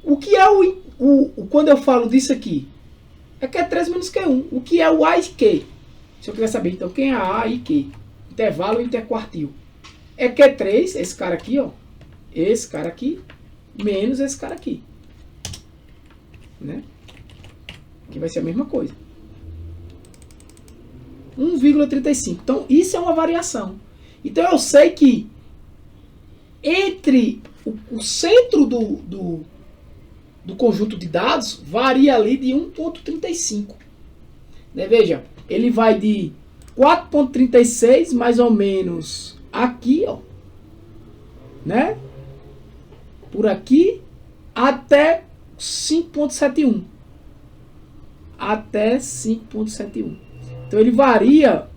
o que é quando eu falo disso aqui? É que é 3 menos Q1. O que é o A e Q? Se eu quiser saber, então, quem é A e Q? Intervalo interquartil. É Q3, esse cara aqui, ó. Esse cara aqui, menos esse cara aqui. Né? Que vai ser a mesma coisa. 1,35. Então, isso é uma variação. Então, eu sei que entre o centro do conjunto de dados varia ali de 1,35. Né? Veja, ele vai de 4,36 mais ou menos aqui, ó. Né? Por aqui até 5,71. Até 5,71. Então ele varia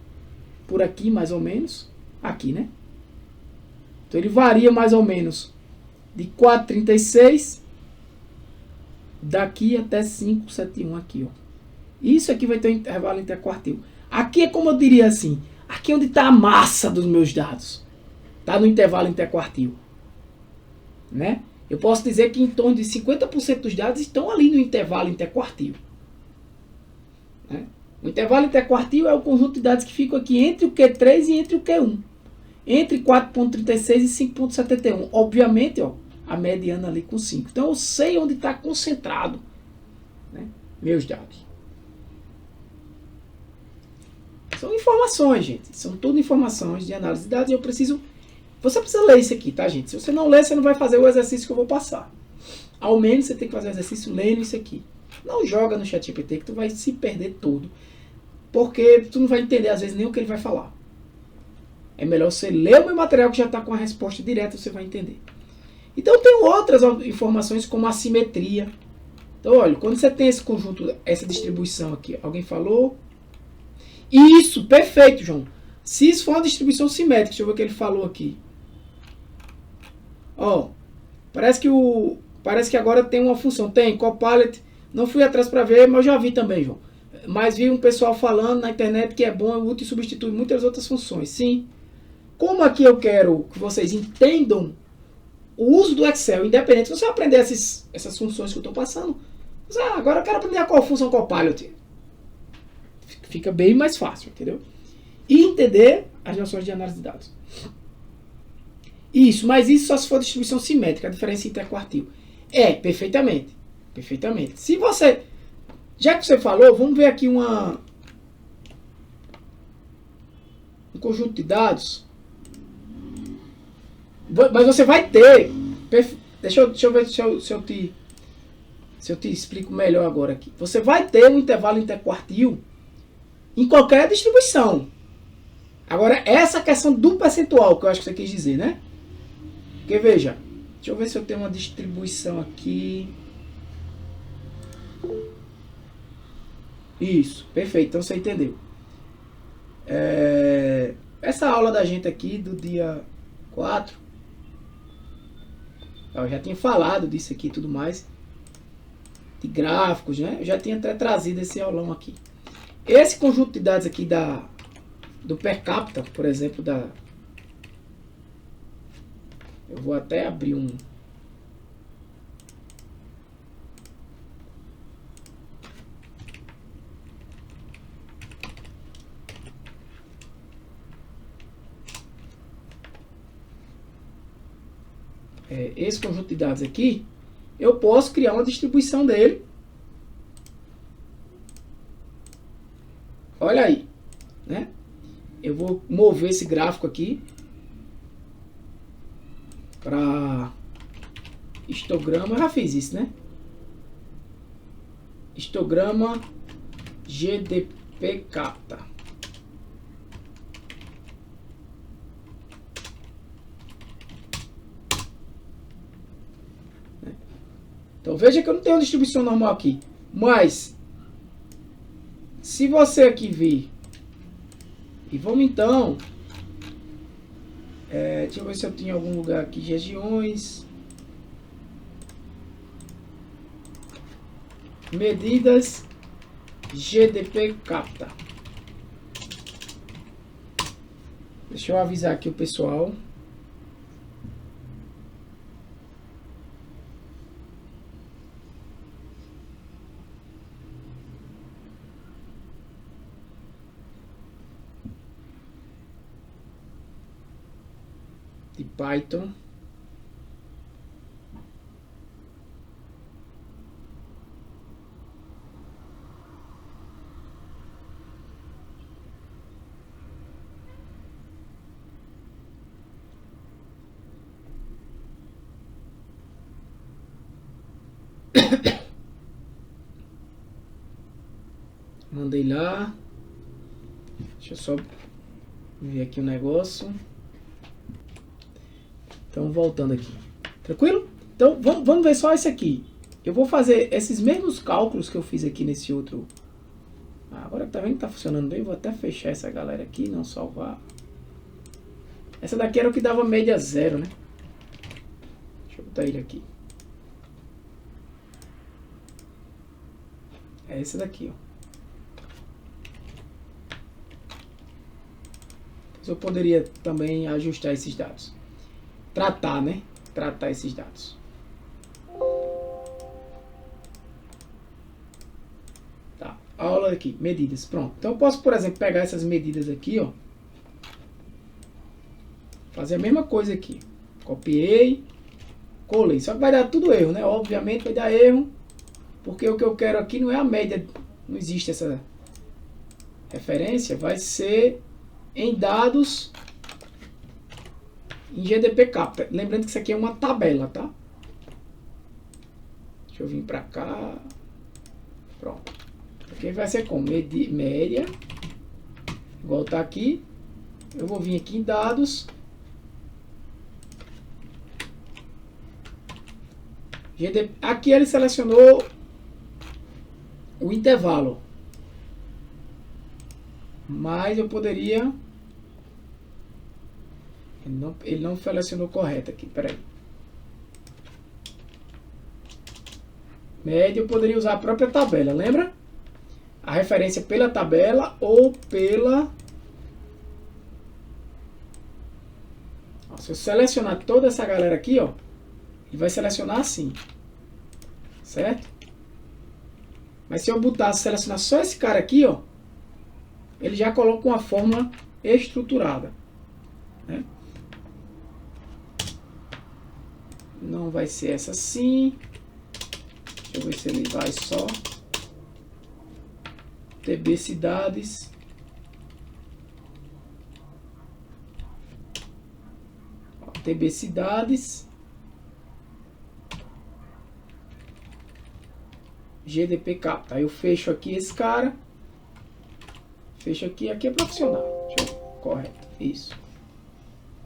por aqui mais ou menos, aqui, né? Então ele varia mais ou menos de 4,36 daqui até 5,71 aqui, ó. Isso aqui vai ter um intervalo interquartil. Aqui é como eu diria assim, aqui é onde está a massa dos meus dados. Está no intervalo interquartil. Né? Eu posso dizer que em torno de 50% dos dados estão ali no intervalo interquartil. Né? O intervalo interquartil é o conjunto de dados que ficam aqui entre o Q3 e entre o Q1. Entre 4,36 e 5,71. Obviamente, ó, a mediana ali com 5. Então eu sei onde está concentrado, né, meus dados. São informações, gente. São tudo informações de análise de dados e eu preciso... Você precisa ler isso aqui, tá, gente? Se você não ler, você não vai fazer o exercício que eu vou passar. Ao menos você tem que fazer o exercício lendo isso aqui. Não joga no ChatGPT que tu vai se perder todo. Porque tu não vai entender, às vezes, nem o que ele vai falar. É melhor você ler o meu material que já está com a resposta direta, você vai entender. Então tem outras informações como assimetria. Então, olha, quando você tem esse conjunto, essa distribuição aqui, alguém falou... Isso, perfeito, João. Se isso for uma distribuição simétrica, deixa eu ver o que ele falou aqui. Ó, parece que agora tem uma função. Tem, Copilot. Não fui atrás para ver, mas eu já vi também, João. Mas vi um pessoal falando na internet que é bom, é útil e substitui muitas outras funções. Sim. Como aqui eu quero que vocês entendam o uso do Excel, independente. Se você aprender essas funções que eu estou passando, agora eu quero aprender qual função Copilot. Fica bem mais fácil, entendeu? E entender as noções de análise de dados. Isso, mas isso só se for distribuição simétrica, a diferença interquartil. Perfeitamente. Perfeitamente. Se você... Já que você falou, vamos ver aqui um conjunto de dados. Mas você vai ter... Deixa eu ver se eu te explico melhor agora aqui. Você vai ter um intervalo interquartil em qualquer distribuição. Agora, essa questão do percentual que eu acho que você quis dizer, né? Porque, veja, deixa eu ver se eu tenho uma distribuição aqui. Isso, perfeito, então você entendeu. Essa aula da gente aqui, do dia 4, eu já tinha falado disso aqui e tudo mais, de gráficos, né? Eu já tinha até trazido esse aulão aqui. Esse conjunto de dados aqui do per capita, por exemplo, eu vou até abrir um... esse conjunto de dados aqui, eu posso criar uma distribuição dele. Olha aí, né? Eu vou mover esse gráfico aqui para histograma. Eu já fiz isso, né? Histograma GDP capta. Então veja que eu não tenho uma distribuição normal aqui, mas se você aqui vir, e vamos então, deixa eu ver se eu tenho algum lugar aqui, regiões, medidas, GDP capta. Deixa eu avisar aqui o pessoal. De Python. Mandei lá. Deixa eu só ver aqui o negócio. Então, voltando aqui. Tranquilo? Então, vamos ver só esse aqui. Eu vou fazer esses mesmos cálculos que eu fiz aqui nesse outro. Agora que tá vendo que tá funcionando bem, vou até fechar essa galera aqui, não salvar. Essa daqui era o que dava média 0, né? Deixa eu botar ele aqui. É esse daqui, ó. Eu poderia também ajustar esses dados. Tratar, né? Tratar esses dados. Tá. Aula aqui, medidas. Pronto. Então eu posso, por exemplo, pegar essas medidas aqui, ó. Fazer a mesma coisa aqui. Copiei. Colei. Só que vai dar tudo erro, né? Obviamente vai dar erro. Porque o que eu quero aqui não é a média. Não existe essa referência. Vai ser em dados em GDP capta. Lembrando que isso aqui é uma tabela, tá? Deixa eu vir pra cá. Pronto. Aqui vai ser como? Média. Igual tá aqui. Eu vou vir aqui em dados. GDP. Aqui ele selecionou o intervalo. Mas eu poderia... Ele não selecionou correto aqui, peraí. Média, eu poderia usar a própria tabela, lembra? A referência pela tabela ou pela... Ó, se eu selecionar toda essa galera aqui, ó, ele vai selecionar assim. Certo? Mas se eu botar, selecionar só esse cara aqui, ó, ele já coloca uma fórmula estruturada, né? Não vai ser essa assim. Deixa eu ver se ele vai só TB cidades. TB cidades. GDP capta. Aí eu fecho aqui esse cara. Fecho aqui. Aqui é profissional. Deixa eu... Correto. Isso.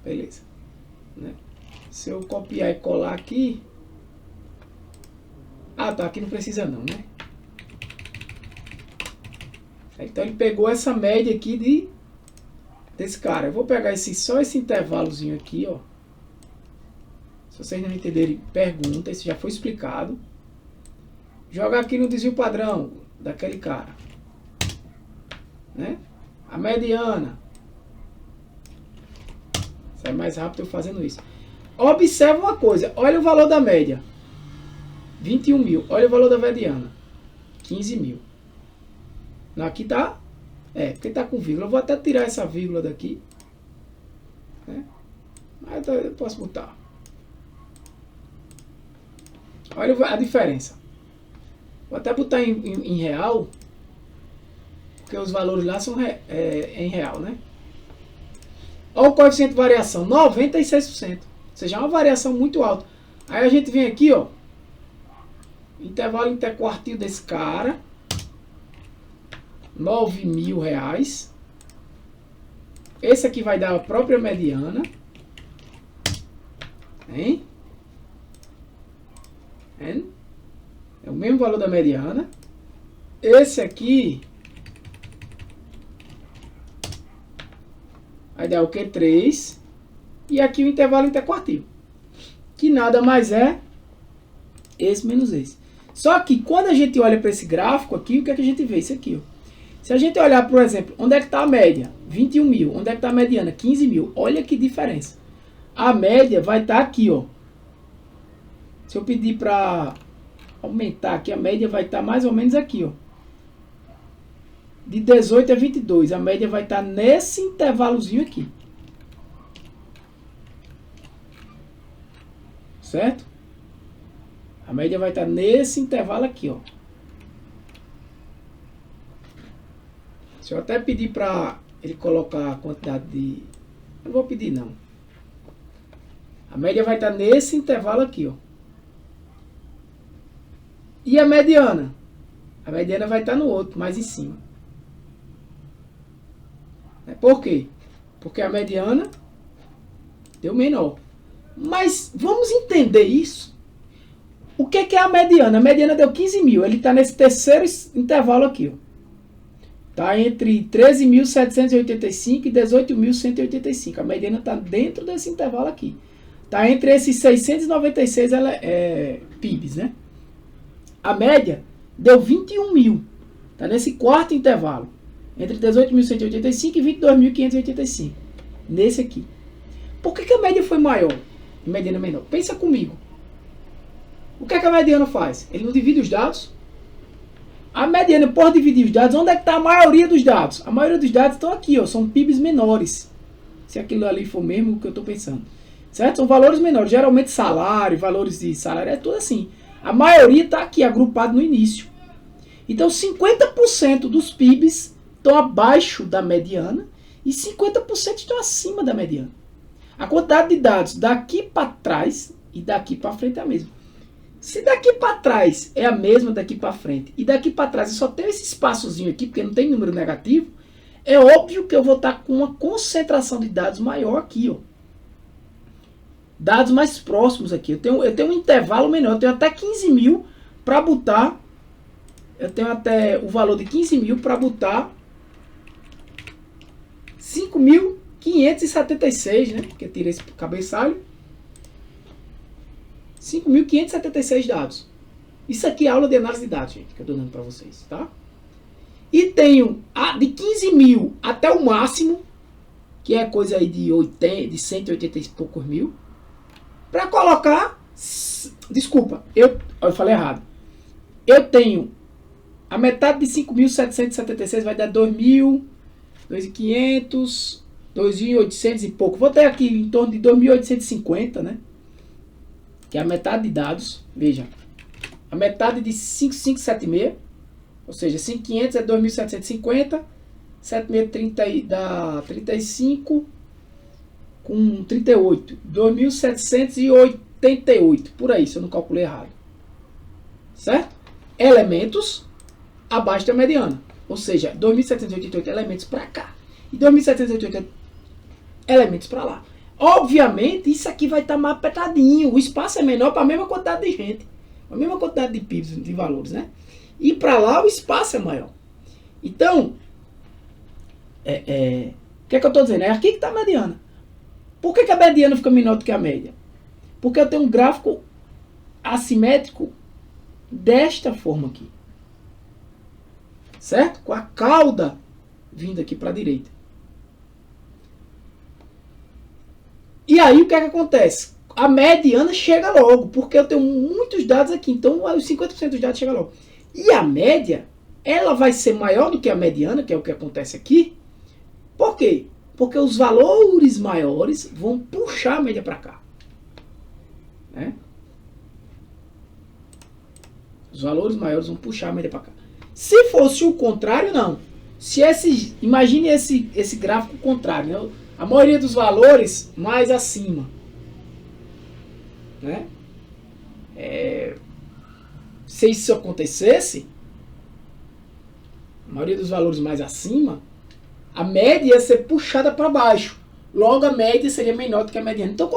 Beleza. Né? Se eu copiar e colar aqui. Ah, tá. Aqui não precisa não, né? Então ele pegou essa média aqui desse cara. Eu vou pegar só esse intervalozinho aqui, ó. Se vocês não entenderem, pergunta. Isso já foi explicado. Jogar aqui no desvio padrão daquele cara, né? A mediana. Sai mais rápido eu fazendo isso. Observa uma coisa. Olha o valor da média. 21 mil. Olha o valor da mediana. 15 mil. Aqui tá... porque tá com vírgula. Eu vou até tirar essa vírgula daqui, né? Mas eu posso botar. Olha a diferença. Vou até botar em real, porque os valores lá são em real, né? Olha o coeficiente de variação, 96%. Ou seja, é uma variação muito alta. Aí a gente vem aqui, ó. Intervalo interquartil desse cara. R$9.000. Esse aqui vai dar a própria mediana. Hein? É o mesmo valor da mediana. Esse aqui vai dar o que? 3. E aqui o intervalo interquartil, que nada mais é esse menos esse. Só que quando a gente olha para esse gráfico aqui, o que é que a gente vê? Isso aqui, ó. Se a gente olhar, por exemplo, onde é que está a média? 21 mil. Onde é que está a mediana? 15 mil. Olha que diferença. A média vai estar aqui, ó. Se eu pedir para aumentar aqui, a média vai estar mais ou menos aqui, ó. De 18 a 22. A média vai estar nesse intervalozinho aqui. Certo? A média vai estar nesse intervalo aqui, ó. Se eu até pedir para ele colocar a quantidade de... Não vou pedir, não. A média vai estar nesse intervalo aqui, ó. E a mediana? A mediana vai estar no outro, mais em cima. Por quê? Porque a mediana deu menor. Mas vamos entender isso. O que é a mediana? A mediana deu 15 mil. Ele está nesse terceiro intervalo aqui, ó. Está entre 13.785 e 18.185. A mediana está dentro desse intervalo aqui. Está entre esses 696 PIBs, né? A média deu 21 mil. Está nesse quarto intervalo. Entre 18.185 e 22.585. Nesse aqui. Por que a média foi maior e a mediana menor? Pensa comigo. O que a mediana faz? Ele não divide os dados? A mediana pode dividir os dados. Onde é que está a maioria dos dados? A maioria dos dados estão aqui, ó, são PIBs menores. Se aquilo ali for mesmo o que eu estou pensando. Certo? São valores menores. Geralmente salário, valores de salário, é tudo assim. A maioria está aqui, agrupado no início. Então 50% dos PIBs estão abaixo da mediana e 50% estão acima da mediana. A quantidade de dados daqui para trás e daqui para frente é a mesma. Se daqui para trás é a mesma daqui para frente e daqui para trás eu só tenho esse espaçozinho aqui, porque não tem número negativo, é óbvio que eu vou estar com uma concentração de dados maior aqui, ó. Dados mais próximos aqui. Eu tenho um intervalo menor, eu tenho até 15 mil para botar. Eu tenho até o valor de 15 mil para botar 5.576, né? Porque eu tirei esse cabeçalho. 5.576 dados. Isso aqui é aula de análise de dados, gente, que eu estou dando para vocês, tá? E tenho de 15 mil até o máximo, que é coisa aí de 180 e poucos mil, para colocar... Desculpa, eu falei errado. Eu tenho a metade de 5.776 vai dar 2.000... 2.500, 2.800 e pouco. Vou ter aqui em torno de 2.850, né? Que é a metade de dados. Veja, a metade de 5.576, ou seja, 5.500 é 2.750, 7.630 dá 35 com 38, 2.788, por aí, se eu não calculei errado. Certo? Elementos abaixo da mediana, ou seja, 2.788 elementos para cá e 2.788 elementos para lá. Obviamente, isso aqui vai estar mais apertadinho, o espaço é menor para a mesma quantidade de gente, a mesma quantidade de pips, de valores, né? E para lá o espaço é maior. Então, o que é que eu estou dizendo? É aqui que está a mediana. Por que a mediana fica menor do que a média? Porque eu tenho um gráfico assimétrico desta forma aqui. Certo? Com a cauda vindo aqui para a direita. E aí o que é que acontece? A mediana chega logo, porque eu tenho muitos dados aqui. Então os 50% dos dados chegam logo. E a média, ela vai ser maior do que a mediana, que é o que acontece aqui. Por quê? Porque os valores maiores vão puxar a média para cá. Né? Os valores maiores vão puxar a média para cá. Se fosse o contrário, não. Imagine esse gráfico contrário. Né? A maioria dos valores mais acima. Né? Se isso acontecesse, a maioria dos valores mais acima, a média ia ser puxada para baixo. Logo, a média seria menor do que a mediana. Então,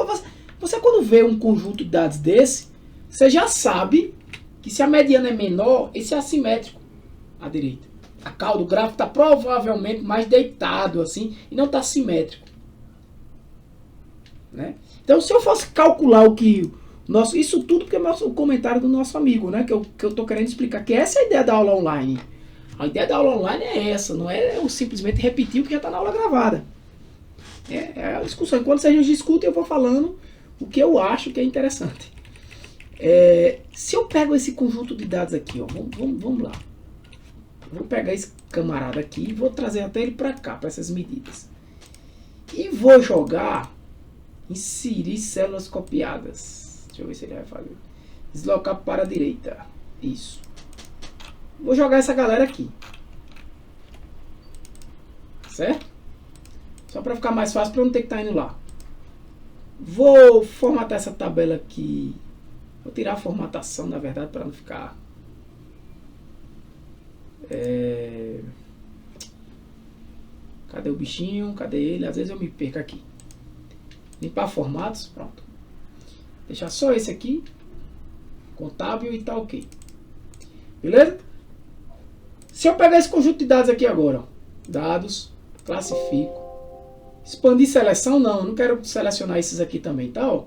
você quando vê um conjunto de dados desse, você já sabe que se a mediana é menor, esse é assimétrico à direita. A cauda do gráfico está provavelmente mais deitado assim e não está simétrico. Né? Então, se eu fosse calcular o que... isso tudo porque é o comentário do nosso amigo, né? Que eu estou querendo explicar. Que essa é a ideia da aula online. A ideia da aula online é essa, não é eu simplesmente repetir o que já está na aula gravada. É a discussão. Enquanto vocês discutem, eu vou falando o que eu acho que é interessante. Se eu pego esse conjunto de dados aqui, ó, vamos lá. Vou pegar esse camarada aqui e vou trazer até ele para cá, para essas medidas. E vou jogar, inserir células copiadas. Deixa eu ver se ele vai fazer. Deslocar para a direita. Isso. Vou jogar essa galera aqui. Certo? Só para ficar mais fácil, para eu não ter que estar indo lá. Vou formatar essa tabela aqui. Vou tirar a formatação, na verdade, para não ficar... Cadê o bichinho? Cadê ele? Às vezes eu me perco aqui. Limpar formatos. Pronto. Deixar só esse aqui. Contábil e tá ok. Beleza? Se eu pegar esse conjunto de dados aqui agora, ó, dados, classifico, expandir seleção, não, eu não quero selecionar esses aqui também, tá? Ó,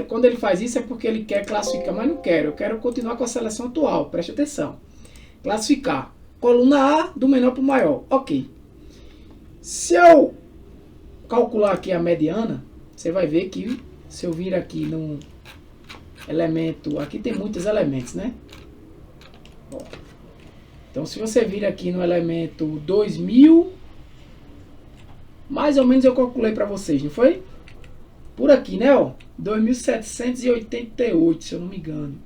quando ele faz isso é porque ele quer classificar, mas não quero, eu quero continuar com a seleção atual, preste atenção. Classificar, coluna A do menor para o maior, ok. Se eu calcular aqui a mediana, você vai ver que se eu vir aqui no elemento, aqui tem muitos elementos, né? Ó. Então, se você vir aqui no elemento 2000, mais ou menos eu calculei para vocês, não foi? Por aqui, né? Ó, 2788, se eu não me engano.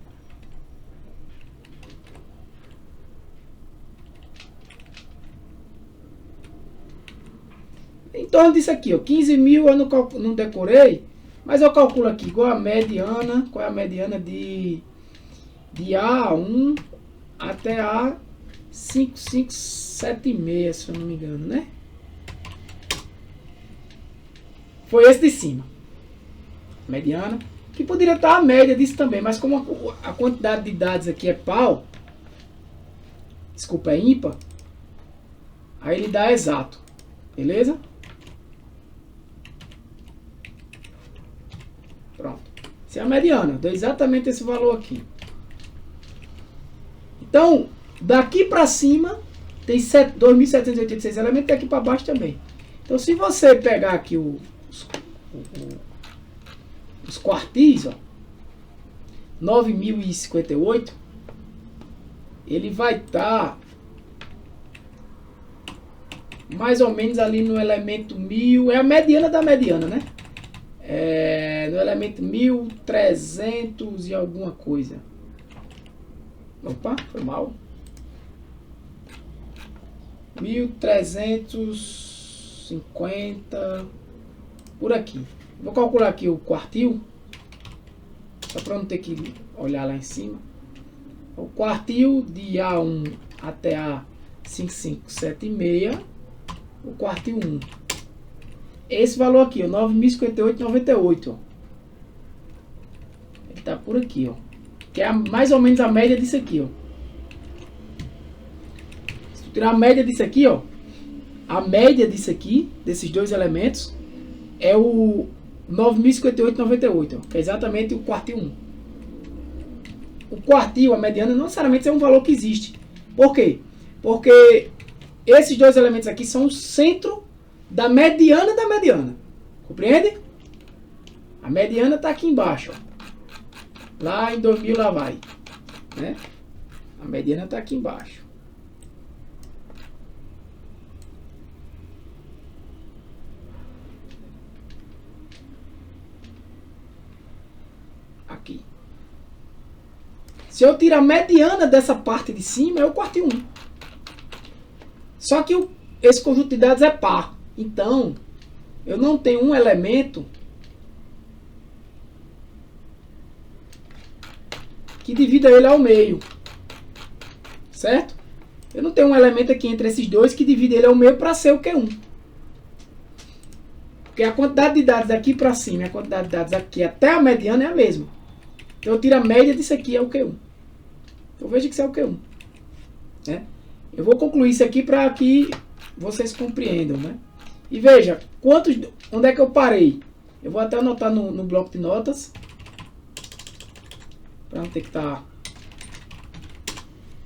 Em torno disso aqui, ó, 15.000 eu não decorei, mas eu calculo aqui igual a mediana, qual é a mediana de A1 até A5576, se eu não me engano, né? Foi esse de cima. Mediana. Que poderia estar a média disso também, mas como a quantidade de dados aqui é pau, desculpa, é ímpar, aí ele dá exato. Beleza? Pronto. Essa é a mediana. Deu exatamente esse valor aqui. Então, daqui para cima, tem 2.786 elementos, daqui para baixo também. Então, se você pegar aqui os quartis, ó, 9.058, ele vai estar mais ou menos ali no elemento 1000, é a mediana da mediana, né? No elemento 1300 e alguma coisa. Opa, foi mal. 1350, por aqui. Vou calcular aqui o quartil, só para não ter que olhar lá em cima. O quartil de A1 até A5576, o quartil 1. Esse valor aqui, ó, 9.058,98, ó. Ele tá por aqui, ó. Que é mais ou menos a média disso aqui, ó. Se tu tirar a média disso aqui, ó, a média disso aqui, desses dois elementos, é o 9.058,98, ó, que é exatamente o quartil 1. O quartil, a mediana, não necessariamente é um valor que existe. Por quê? Porque esses dois elementos aqui são o centro da mediana da mediana. Compreende? A mediana está aqui embaixo, ó. Lá em 2000 lá vai, né? A mediana está aqui embaixo. Aqui. Se eu tirar a mediana dessa parte de cima, é o quartil 1. Só que esse conjunto de dados é par. Então, eu não tenho um elemento que divida ele ao meio. Certo? Eu não tenho um elemento aqui entre esses dois que divide ele ao meio para ser o Q1. Porque a quantidade de dados daqui para cima e a quantidade de dados aqui até a mediana é a mesma. Então eu tiro a média disso aqui, é o Q1. Então veja que isso é o Q1. Né? Eu vou concluir isso aqui para que vocês compreendam. Né? E veja, onde é que eu parei? Eu vou até anotar no bloco de notas. Para não ter que estar...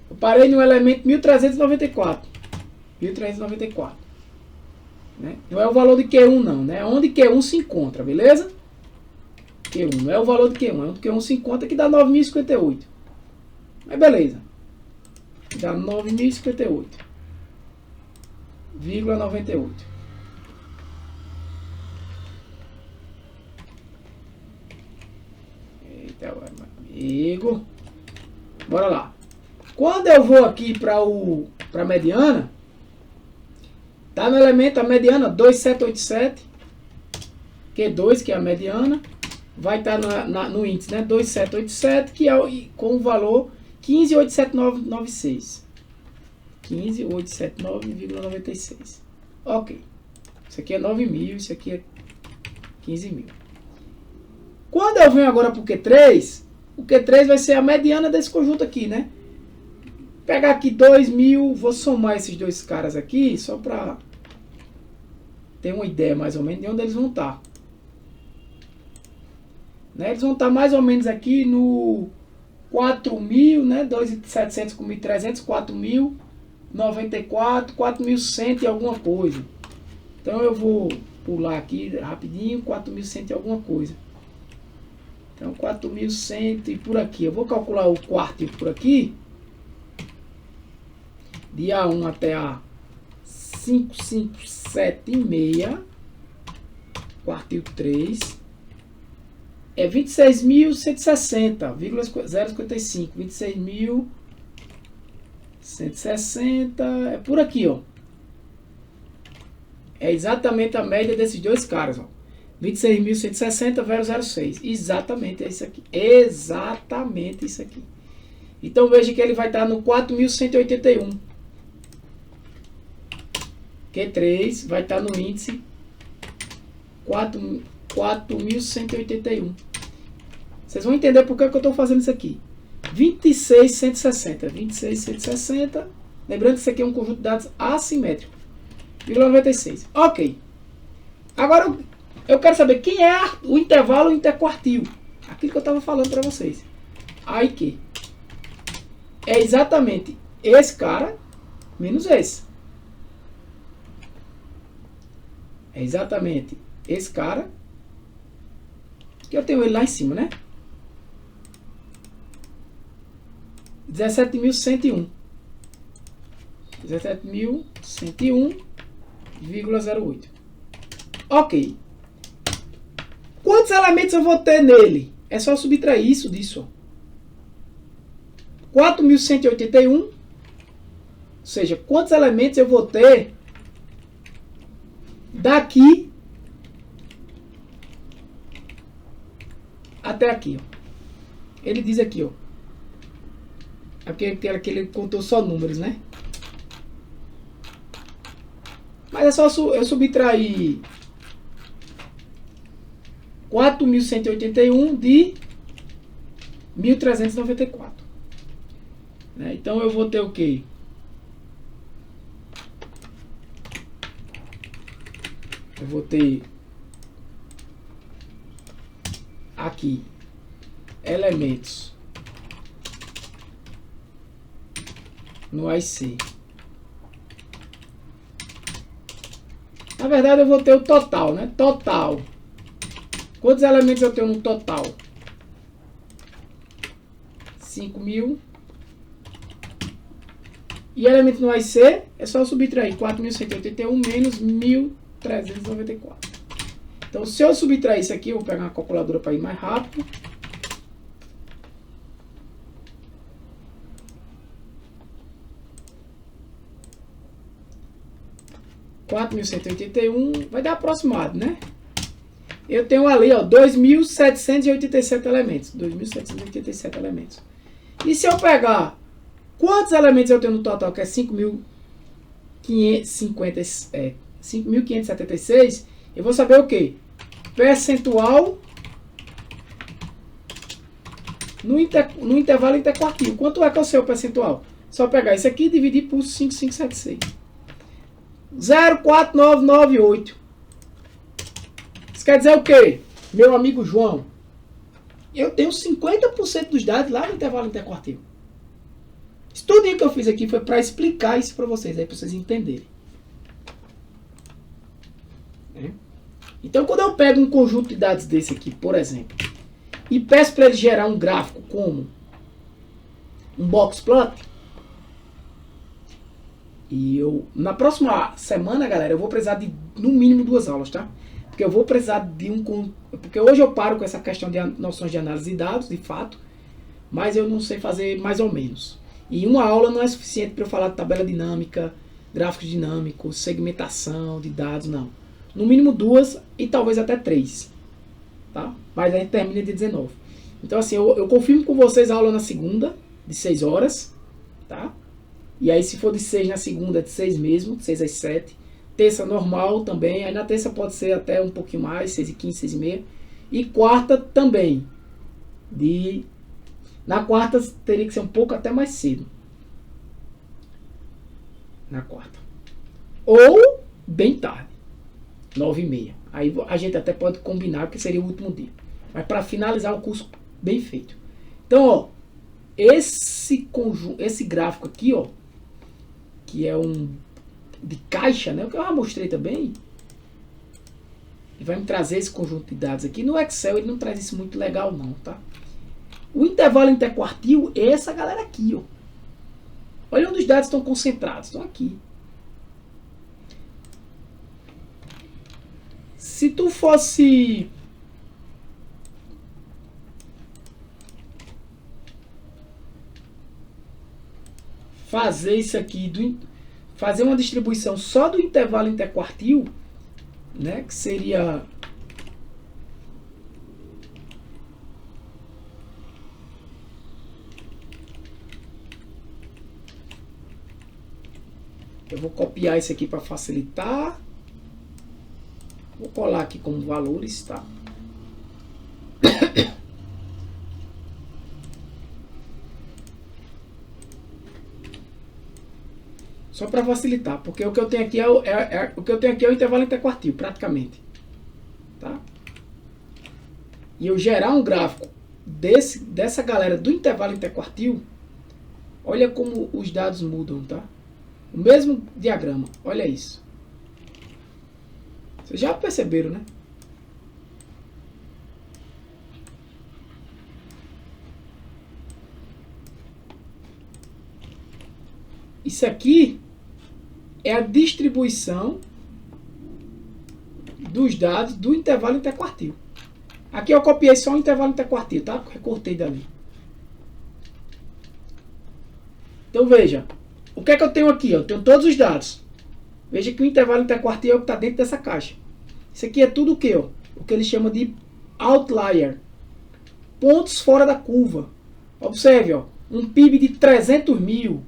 Eu parei no elemento 1394. 1394. Né? Não é o valor de Q1 não, né? É onde Q1 se encontra, beleza? Q1, não é o valor de Q1, é onde Q1 se encontra que dá 9.058. Mas beleza. Dá 9.058,98. Eita, meu amigo. Bora lá. Quando eu vou aqui para a mediana, tá no elemento a mediana 2787, Q2, que é a mediana, vai estar no índice, né? 2787, que é com o valor 15.879,96. 15.879,96. Ok. Isso aqui é 9.000, isso aqui é 15.000. Quando eu venho agora para o Q3, o Q3 vai ser a mediana desse conjunto aqui, né? Pegar aqui 2.000, vou somar esses dois caras aqui, só para ter uma ideia mais ou menos de onde eles vão estar. Né? Eles vão estar mais ou menos aqui no 4.000, né? 2.700 com 1.300, 4.094, 4.100 e alguma coisa. Então eu vou pular aqui rapidinho, 4.100 e alguma coisa. Então 4.100 e por aqui. Eu vou calcular o quartil por aqui. De A1 até A5576, quartil 3, é 26.160,055. 26.160, é por aqui, ó. É exatamente a média desses dois caras, ó. 26.160,006. Exatamente é isso aqui. Exatamente isso aqui. Então veja que ele vai estar no 4.181. Q3 vai estar no índice 4.181. Vocês vão entender por que eu estou fazendo isso aqui. 26.160. 26.160. Lembrando que isso aqui é um conjunto de dados assimétrico. 96. Ok. Agora eu quero saber quem é o intervalo interquartil. Aquilo que eu estava falando para vocês. Aí que é exatamente esse cara menos esse. É exatamente esse cara, que eu tenho ele lá em cima, né? 17.101. 17.101 0,08. Ok. Quantos elementos eu vou ter nele? É só subtrair isso disso. 4.181. Ou seja, quantos elementos eu vou ter daqui até aqui, ó. Ele diz aqui, ó. Aqui ele contou só números, né? Mas é só eu subtrair 4.181 de 1.394. Né? Então eu vou ter o quê? Eu vou ter aqui elementos no IC. Na verdade eu vou ter o total, né? Total. Quantos elementos eu tenho no total? 5.000. E elemento no IC é só subtrair 4.181 menos 1.394. Então, se eu subtrair isso aqui, eu vou pegar uma calculadora para ir mais rápido. Vai dar aproximado, né? Eu tenho ali, ó, 2.787 elementos. 2.787 elementos. E se eu pegar quantos elementos eu tenho no total, que é 5.576, eu vou saber o quê? Percentual no intervalo interquartil. Quanto é que é o seu percentual? Só pegar isso aqui e dividir por 5.576. 0,4998. Isso quer dizer o quê? Meu amigo João, eu tenho 50% dos dados lá no intervalo interquartil. Isso tudo que eu fiz aqui foi para explicar isso para vocês, aí para vocês entenderem. Então, quando eu pego um conjunto de dados desse aqui, por exemplo, e peço para ele gerar um gráfico como um box plot, e na próxima semana, galera, eu vou precisar de no mínimo 2 aulas, tá? Porque eu vou precisar de porque hoje eu paro com essa questão de noções de análise de dados, de fato, mas eu não sei fazer mais ou menos. E uma aula não é suficiente para eu falar de tabela dinâmica, gráficos dinâmicos, segmentação de dados, não. No mínimo 2 e talvez até 3. Tá? Mas a gente termina de 19. Então assim, eu confirmo com vocês a aula na segunda, de 6 horas. Tá? E aí se for de 6 na segunda, de 6 mesmo, de 6 às 7. Terça normal também. Aí na terça pode ser até um pouquinho mais, 6h15, 6h30. E quarta também. Na quarta teria que ser um pouco até mais cedo. Na quarta. Ou bem tarde. 9h30. Aí a gente até pode combinar, porque seria o último dia. Mas para finalizar o curso bem feito. Então, ó, esse gráfico aqui, ó, que é um de caixa, né? O que eu já mostrei também. Ele vai me trazer esse conjunto de dados aqui. No Excel ele não traz isso muito legal não, tá? O intervalo interquartil é essa galera aqui, ó. Olha onde os dados estão concentrados. Estão aqui. Se tu fosse fazer isso aqui, fazer uma distribuição só do intervalo interquartil, né, que seria eu vou copiar isso aqui para facilitar. Vou colar aqui como valores, tá? Só para facilitar, porque o que eu tenho aqui é o que eu tenho aqui é o intervalo interquartil, praticamente, tá? E eu gerar um gráfico dessa galera do intervalo interquartil, olha como os dados mudam, tá? O mesmo diagrama, olha isso. Vocês já perceberam, né? Isso aqui é a distribuição dos dados do intervalo interquartil. Aqui eu copiei só o intervalo interquartil, tá? Recortei dali. Então veja, o que é que eu tenho aqui? Eu tenho todos os dados. Veja que o intervalo interquartil é o que está dentro dessa caixa. Isso aqui é tudo o que? O que eles chamam de outlier. Pontos fora da curva. Observe, ó, um PIB de 300 mil,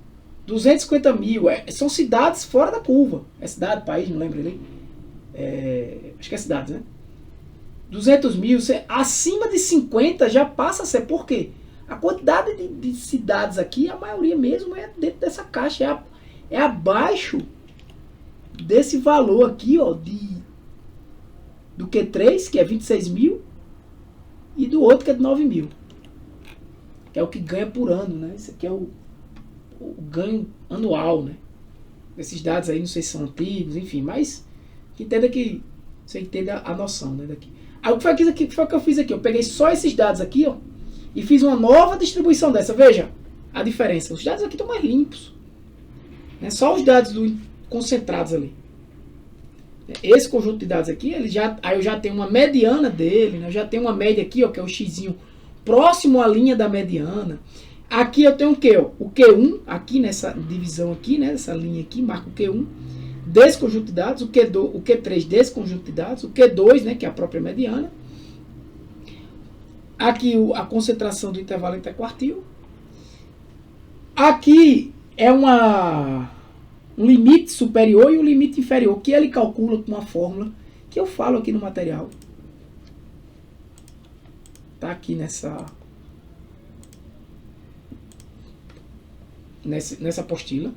250 mil, são cidades fora da curva. É cidade, país, não lembro ali. Acho que é cidades, né? 200 mil, acima de 50 já passa a ser. Por quê? A quantidade de cidades aqui, a maioria mesmo é dentro dessa caixa. É abaixo desse valor aqui, ó, do Q3, que é 26 mil, e do outro, que é de 9 mil. Que é o que ganha por ano, né? Esse aqui é o ganho anual, né? Esses dados aí, não sei se são antigos, enfim, mas entenda que você entenda a noção, né, daqui. Aí o que foi que eu fiz aqui? Eu peguei só esses dados aqui, ó, e fiz uma nova distribuição dessa. Veja a diferença. Os dados aqui estão mais limpos. Né? Só os dados concentrados ali. Esse conjunto de dados aqui, aí eu já tenho uma mediana dele, né? Eu já tenho uma média aqui, ó, que é o xzinho próximo à linha da mediana. Aqui eu tenho o quê? O Q1, aqui nessa divisão aqui, né? Essa linha aqui, marca o Q1 desse conjunto de dados, o Q3 desse conjunto de dados, o Q2, né, que é a própria mediana. Aqui a concentração do intervalo interquartil. Aqui é um limite superior e um limite inferior, que ele calcula com uma fórmula que eu falo aqui no material. Tá aqui nessa apostila.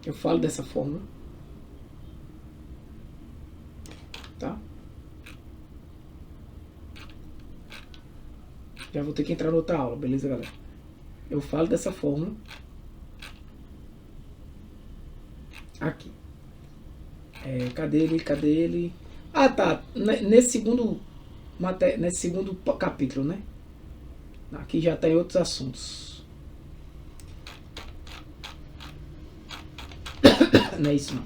Eu falo dessa fórmula. Tá? Já vou ter que entrar na outra aula, beleza, galera? Eu falo dessa fórmula. Aqui. Cadê ele? Ah, tá. Nesse segundo capítulo, né? Aqui já tem outros assuntos. Não é isso, não.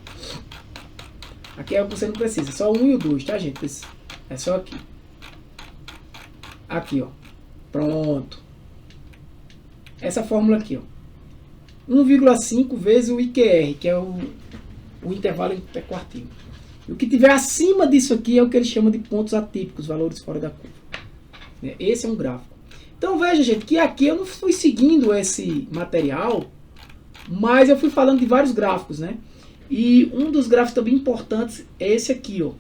Aqui é o que você não precisa. Só o 1 e o 2, tá, gente? É só aqui. Aqui, ó. Pronto. Essa fórmula aqui, ó. 1,5 vezes o IQR, que é o intervalo interquartil. E o que tiver acima disso aqui é o que eles chamam de pontos atípicos, valores fora da curva. Esse é um gráfico. Então veja, gente, que aqui eu não fui seguindo esse material, mas eu fui falando de vários gráficos, né? E um dos gráficos também importantes é esse aqui, ó.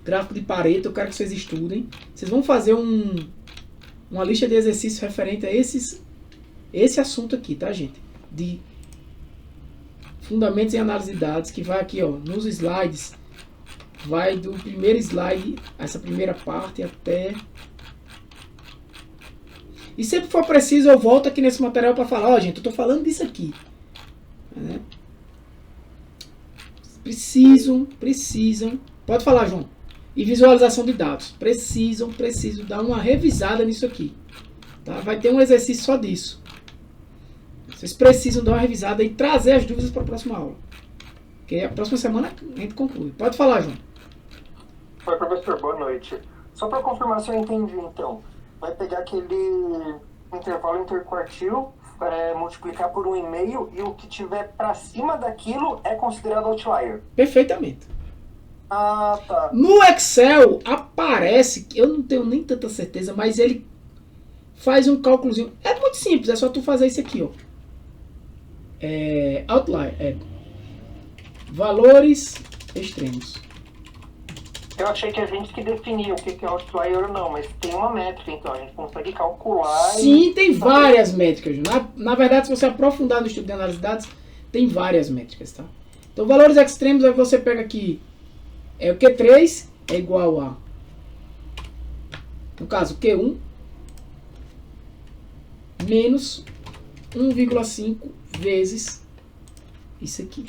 Gráfico de Pareto, eu quero que vocês estudem. Vocês vão fazer uma lista de exercícios referente a esse assunto aqui, tá, gente? De fundamentos em análise de dados, que vai aqui, ó, nos slides, vai do primeiro slide, essa primeira parte, até... E sempre for preciso, eu volto aqui nesse material para falar, ó, gente, eu tô falando disso aqui. Né? Precisam, pode falar, João. E visualização de dados. Preciso dar uma revisada nisso aqui. Tá? Vai ter um exercício só disso. Vocês precisam dar uma revisada e trazer as dúvidas para a próxima aula. Porque a próxima semana a gente conclui. Pode falar, João. Oi, professor, boa noite. Só para confirmar se eu entendi, então. Vai pegar aquele intervalo interquartil, multiplicar por 1,5 e o que tiver para cima daquilo é considerado outlier. Perfeitamente. Ah, tá. No Excel aparece, eu não tenho nem tanta certeza, mas ele faz um cálculozinho. É muito simples, é só tu fazer isso aqui, ó. Outlier, valores extremos. Eu achei que a gente que definia o que é outlier ou não, mas tem uma métrica, então a gente consegue calcular. Sim, tem várias métricas. Na verdade, se você aprofundar no estudo de análise de dados, tem várias métricas, tá? Então, valores extremos, aí você pega aqui, o Q3 é igual a, no caso, Q1 menos 1,5 vezes isso aqui.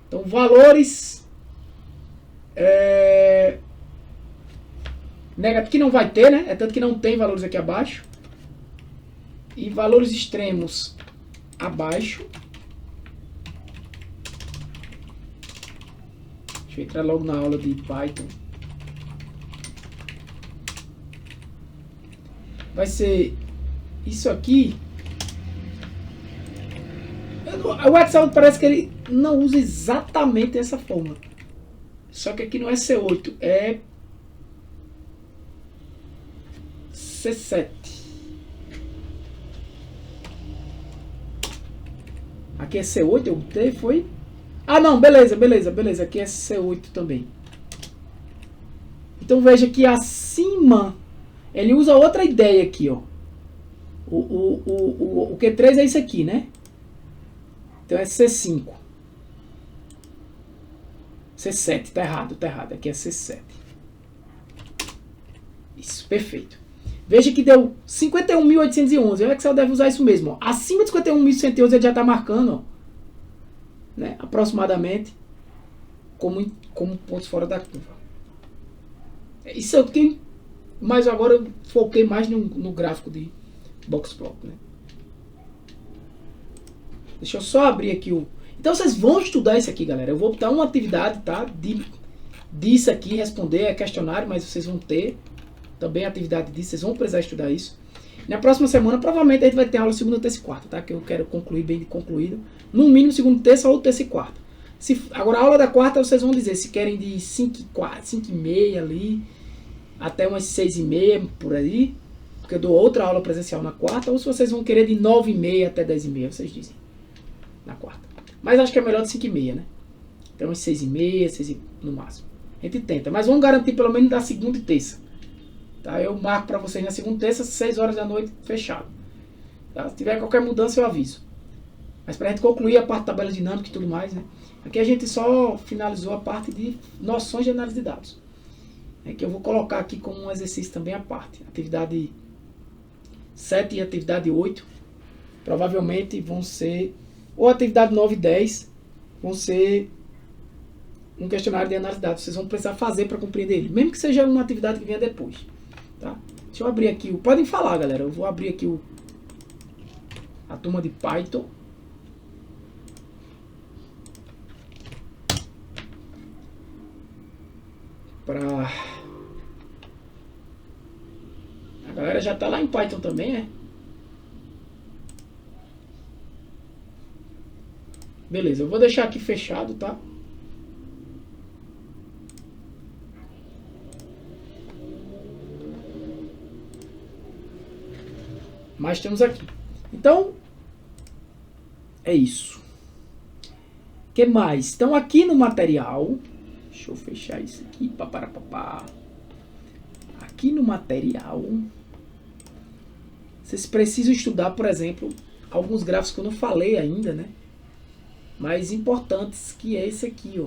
Então, valores negativo, que não vai ter, né? É tanto que não tem valores aqui abaixo. E valores extremos abaixo. Deixa eu entrar logo na aula de Python. Vai ser isso aqui. O Excel parece que ele não usa exatamente essa fórmula. Só que aqui não é C8, é C7. Aqui é C8, eu botei, foi? Ah, não, beleza. Aqui é C8 também. Então veja que acima ele usa outra ideia aqui, ó. O Q3 é isso aqui, né? Então é C5. C7, tá errado. Aqui é C7. Isso, perfeito. Veja que deu 51.811. O Excel deve usar isso mesmo, ó. Acima de 51.111 ele já está marcando, ó, né, aproximadamente como pontos fora da curva. Isso é o que. Mas agora eu foquei mais no gráfico de Boxplot, né? Deixa eu só abrir aqui o. Então vocês vão estudar isso aqui, galera. Eu vou botar uma atividade, tá? Disso aqui, responder é questionário, mas vocês vão ter também a atividade disso. Vocês vão precisar estudar isso. Na próxima semana, provavelmente, a gente vai ter aula segunda, terça e quarta, tá? Que eu quero concluir bem concluído. No mínimo, segunda, terça ou terça e quarta. Agora, a aula da quarta, vocês vão dizer se querem de 5h30 ali, até umas 6h30, por aí. Porque eu dou outra aula presencial na quarta. Ou se vocês vão querer de 9h30 até 10h30, vocês dizem. Na quarta. Mas acho que é melhor de 5h30, né? Então, umas 6h30, 6h no máximo. A gente tenta. Mas vamos garantir pelo menos da segunda e terça. Tá? Eu marco para vocês na segunda e terça, 6 horas da noite, fechado. Tá? Se tiver qualquer mudança, eu aviso. Mas para a gente concluir a parte de tabela dinâmica e tudo mais, né? Aqui a gente só finalizou a parte de noções de análise de dados. É que eu vou colocar aqui como um exercício também a parte. Atividade 7 e atividade 8 provavelmente vão ser, ou atividade 9 e 10 vão ser um questionário de análise de dados. Vocês vão precisar fazer para compreender ele, mesmo que seja uma atividade que venha depois. Tá? Deixa eu abrir aqui. Podem falar, galera. Eu vou abrir aqui a turma de Python. A galera já tá lá em Python também, é? Beleza, eu vou deixar aqui fechado, tá? Mas temos aqui. Então, é isso. O que mais? Então, aqui no material... Deixa eu fechar isso aqui. Paparapapá. Aqui no material... Vocês precisam estudar, por exemplo, alguns gráficos que eu não falei ainda, né? Mas importantes, que é esse aqui, ó.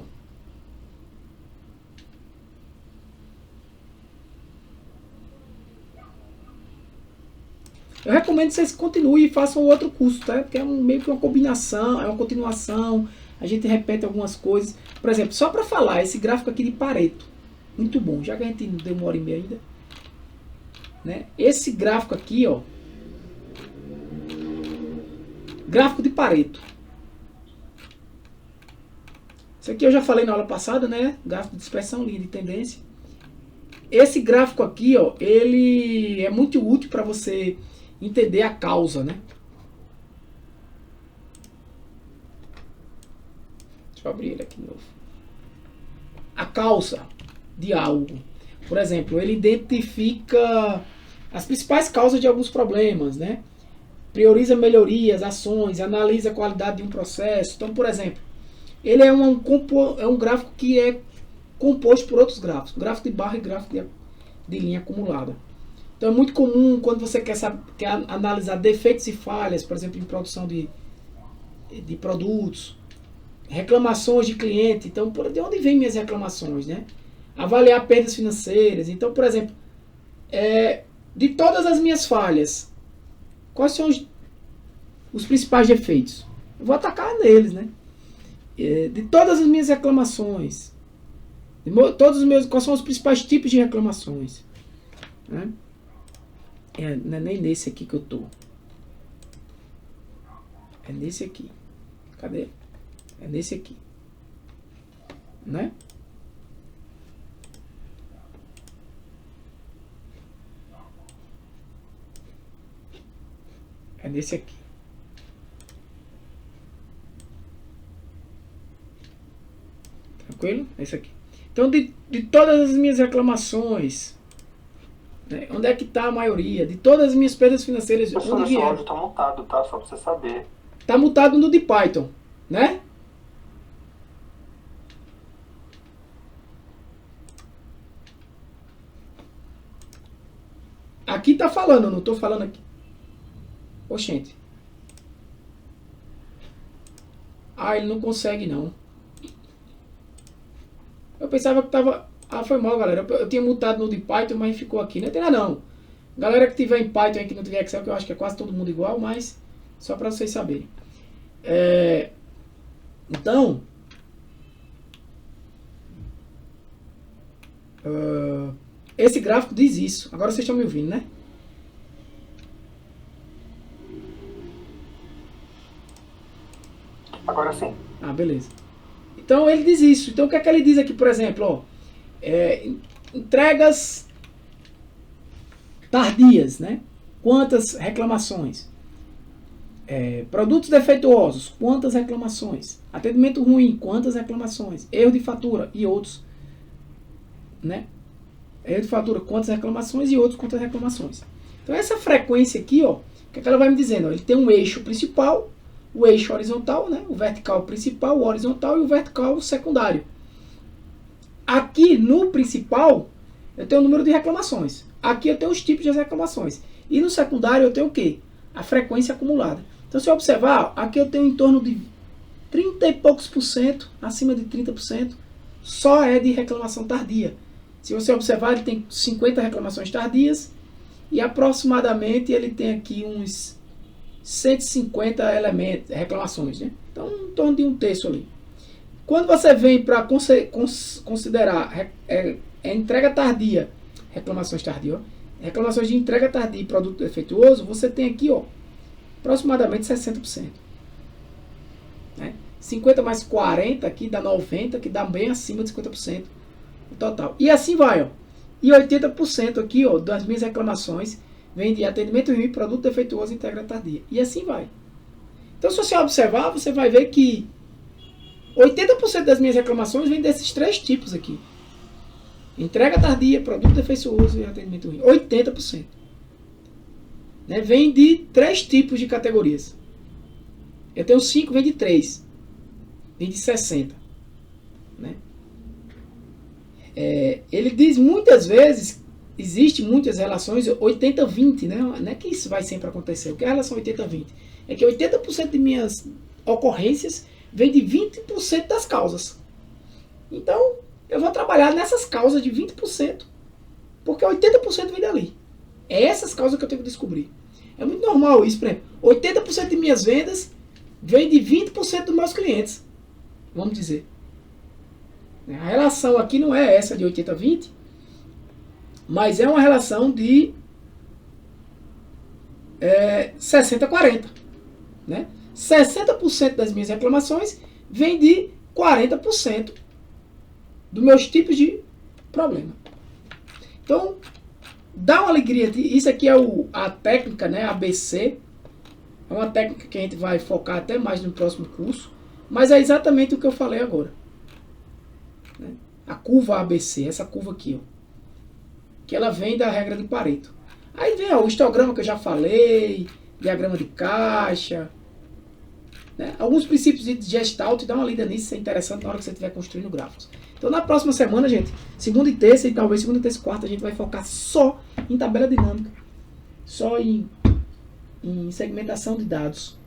Eu recomendo que vocês continuem e façam outro curso, tá? Porque é meio que uma combinação, é uma continuação. A gente repete algumas coisas. Por exemplo, só para falar, esse gráfico aqui de Pareto. Muito bom, já que a gente não deu 1h30 ainda. Né? Esse gráfico aqui, ó. Gráfico de Pareto. Isso aqui eu já falei na aula passada, né? Gráfico de dispersão, linha de tendência. Esse gráfico aqui, ó, ele é muito útil para você entender a causa, né? Deixa eu abrir ele aqui de novo. A causa de algo. Por exemplo, ele identifica as principais causas de alguns problemas, né? Prioriza melhorias, ações, analisa a qualidade de um processo. Então, por exemplo, ele é um gráfico que é composto por outros gráficos. Gráfico de barra e gráfico de linha acumulada. Então é muito comum quando você quer analisar defeitos e falhas, por exemplo, em produção de produtos, reclamações de cliente. Então, de onde vêm minhas reclamações, né? Avaliar perdas financeiras. Então, por exemplo, de todas as minhas falhas, quais são os principais defeitos? Eu vou atacar neles, né? De todas as minhas reclamações, quais são os principais tipos de reclamações, né? Não é nem nesse aqui que eu tô, é nesse aqui. Cadê? É nesse aqui, né? É nesse aqui. Tranquilo? É esse aqui. Então, de todas as minhas reclamações, né, onde é que está a maioria? De todas as minhas perdas financeiras, Professor, onde seu vieram? áudio tá mutado, tá? Só pra você saber. Está mutado no de Python, né? Aqui tá falando, eu não tô falando aqui. Oxente. Ah, ele não consegue não. Eu pensava que tava... Ah, foi mal, galera. Eu tinha mutado no de Python, mas ficou aqui. Não tem nada não. Galera que tiver em Python e que não tiver Excel, que eu acho que é quase todo mundo igual, mas só para vocês saberem. Então... esse gráfico diz isso. Agora vocês estão me ouvindo, né? Agora sim. Ah, beleza. Então ele diz isso. Então o que é que ele diz aqui, por exemplo? Ó, entregas tardias, né? Quantas reclamações? Produtos defeituosos, quantas reclamações? Atendimento ruim, quantas reclamações? Erro de fatura e outros, né? Erro de fatura, quantas reclamações e outros, quantas reclamações? Então essa frequência aqui, ó, o que é que ela vai me dizendo? Ó, ele tem um eixo principal, o eixo horizontal, né? O vertical principal, o horizontal e o vertical secundário. Aqui no principal, eu tenho o número de reclamações. Aqui eu tenho os tipos de reclamações. E no secundário eu tenho o quê? A frequência acumulada. Então se eu observar, aqui eu tenho em torno de 30 e poucos %, acima de 30%, só é de reclamação tardia. Se você observar, ele tem 50 reclamações tardias e aproximadamente ele tem aqui uns 150 reclamações, né? Então, em torno de um terço ali. Quando você vem para considerar entrega tardia, reclamações tardias, reclamações de entrega tardia e produto defeituoso, você tem aqui, ó, aproximadamente 60%. Né? 50 mais 40 aqui dá 90, que dá bem acima de 50% no total. E assim vai, ó. E 80% aqui, ó, das minhas reclamações vem de atendimento ruim, produto defeituoso e entrega tardia. E assim vai. Então, se você observar, você vai ver que 80% das minhas reclamações vem desses três tipos aqui. Entrega tardia, produto defeituoso e atendimento ruim. 80%. Né? Vem de três tipos de categorias. Eu tenho 5, vem de 3. Vem de 60. Né? Ele diz muitas vezes, existe muitas relações 80-20, né? Não é que isso vai sempre acontecer. O que é a relação 80-20? É que 80% de minhas ocorrências vem de 20% das causas. Então, eu vou trabalhar nessas causas de 20%, porque 80% vem dali. É essas causas que eu tenho que descobrir. É muito normal isso, por exemplo. 80% de minhas vendas vem de 20% dos meus clientes. Vamos dizer. A relação aqui não é essa de 80-20, mas é uma relação de 60-40. Né? 60% das minhas reclamações vem de 40% dos meus tipos de problema. Então, dá uma alegria. Isso aqui é a técnica, né, ABC. É uma técnica que a gente vai focar até mais no próximo curso. Mas é exatamente o que eu falei agora. Né? A curva ABC, essa curva aqui, ó, que ela vem da regra de Pareto. Aí vem o histograma que eu já falei, diagrama de caixa, né? Alguns princípios de Gestalt, dá uma lida nisso, isso é interessante na hora que você estiver construindo gráficos. Então na próxima semana, gente, segunda e terça, e talvez segunda, terça e quarta, a gente vai focar só em tabela dinâmica, só em segmentação de dados,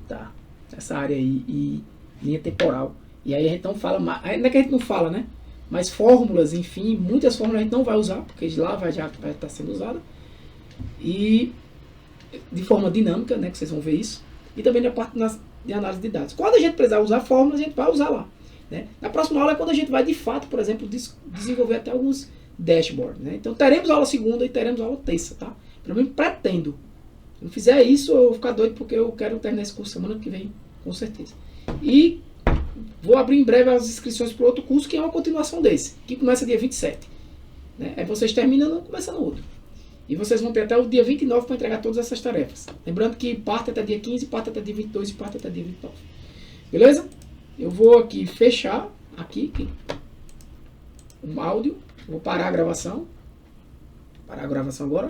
tá? Essa área aí, e linha temporal. E aí a gente não fala mais, não é que a gente não fala, né? Mas fórmulas, enfim, muitas fórmulas a gente não vai usar, porque de lá já vai estar sendo usada. E de forma dinâmica, né, que vocês vão ver isso. E também na parte de análise de dados. Quando a gente precisar usar fórmulas, a gente vai usar lá. Né? Na próxima aula é quando a gente vai, de fato, por exemplo, desenvolver até alguns dashboards. Né? Então teremos aula segunda e teremos aula terça, tá? Pelo menos pretendo. Se não fizer isso, eu vou ficar doido, porque eu quero terminar esse curso semana que vem, com certeza. E vou abrir em breve as inscrições para o outro curso, que é uma continuação desse, que começa dia 27. Né? Aí vocês terminam um, começando outro. E vocês vão ter até o dia 29 para entregar todas essas tarefas. Lembrando que parte até dia 15, parte até dia 22 e parte até dia 29. Beleza? Eu vou aqui fechar aqui um áudio. Vou parar a gravação. Parar a gravação agora.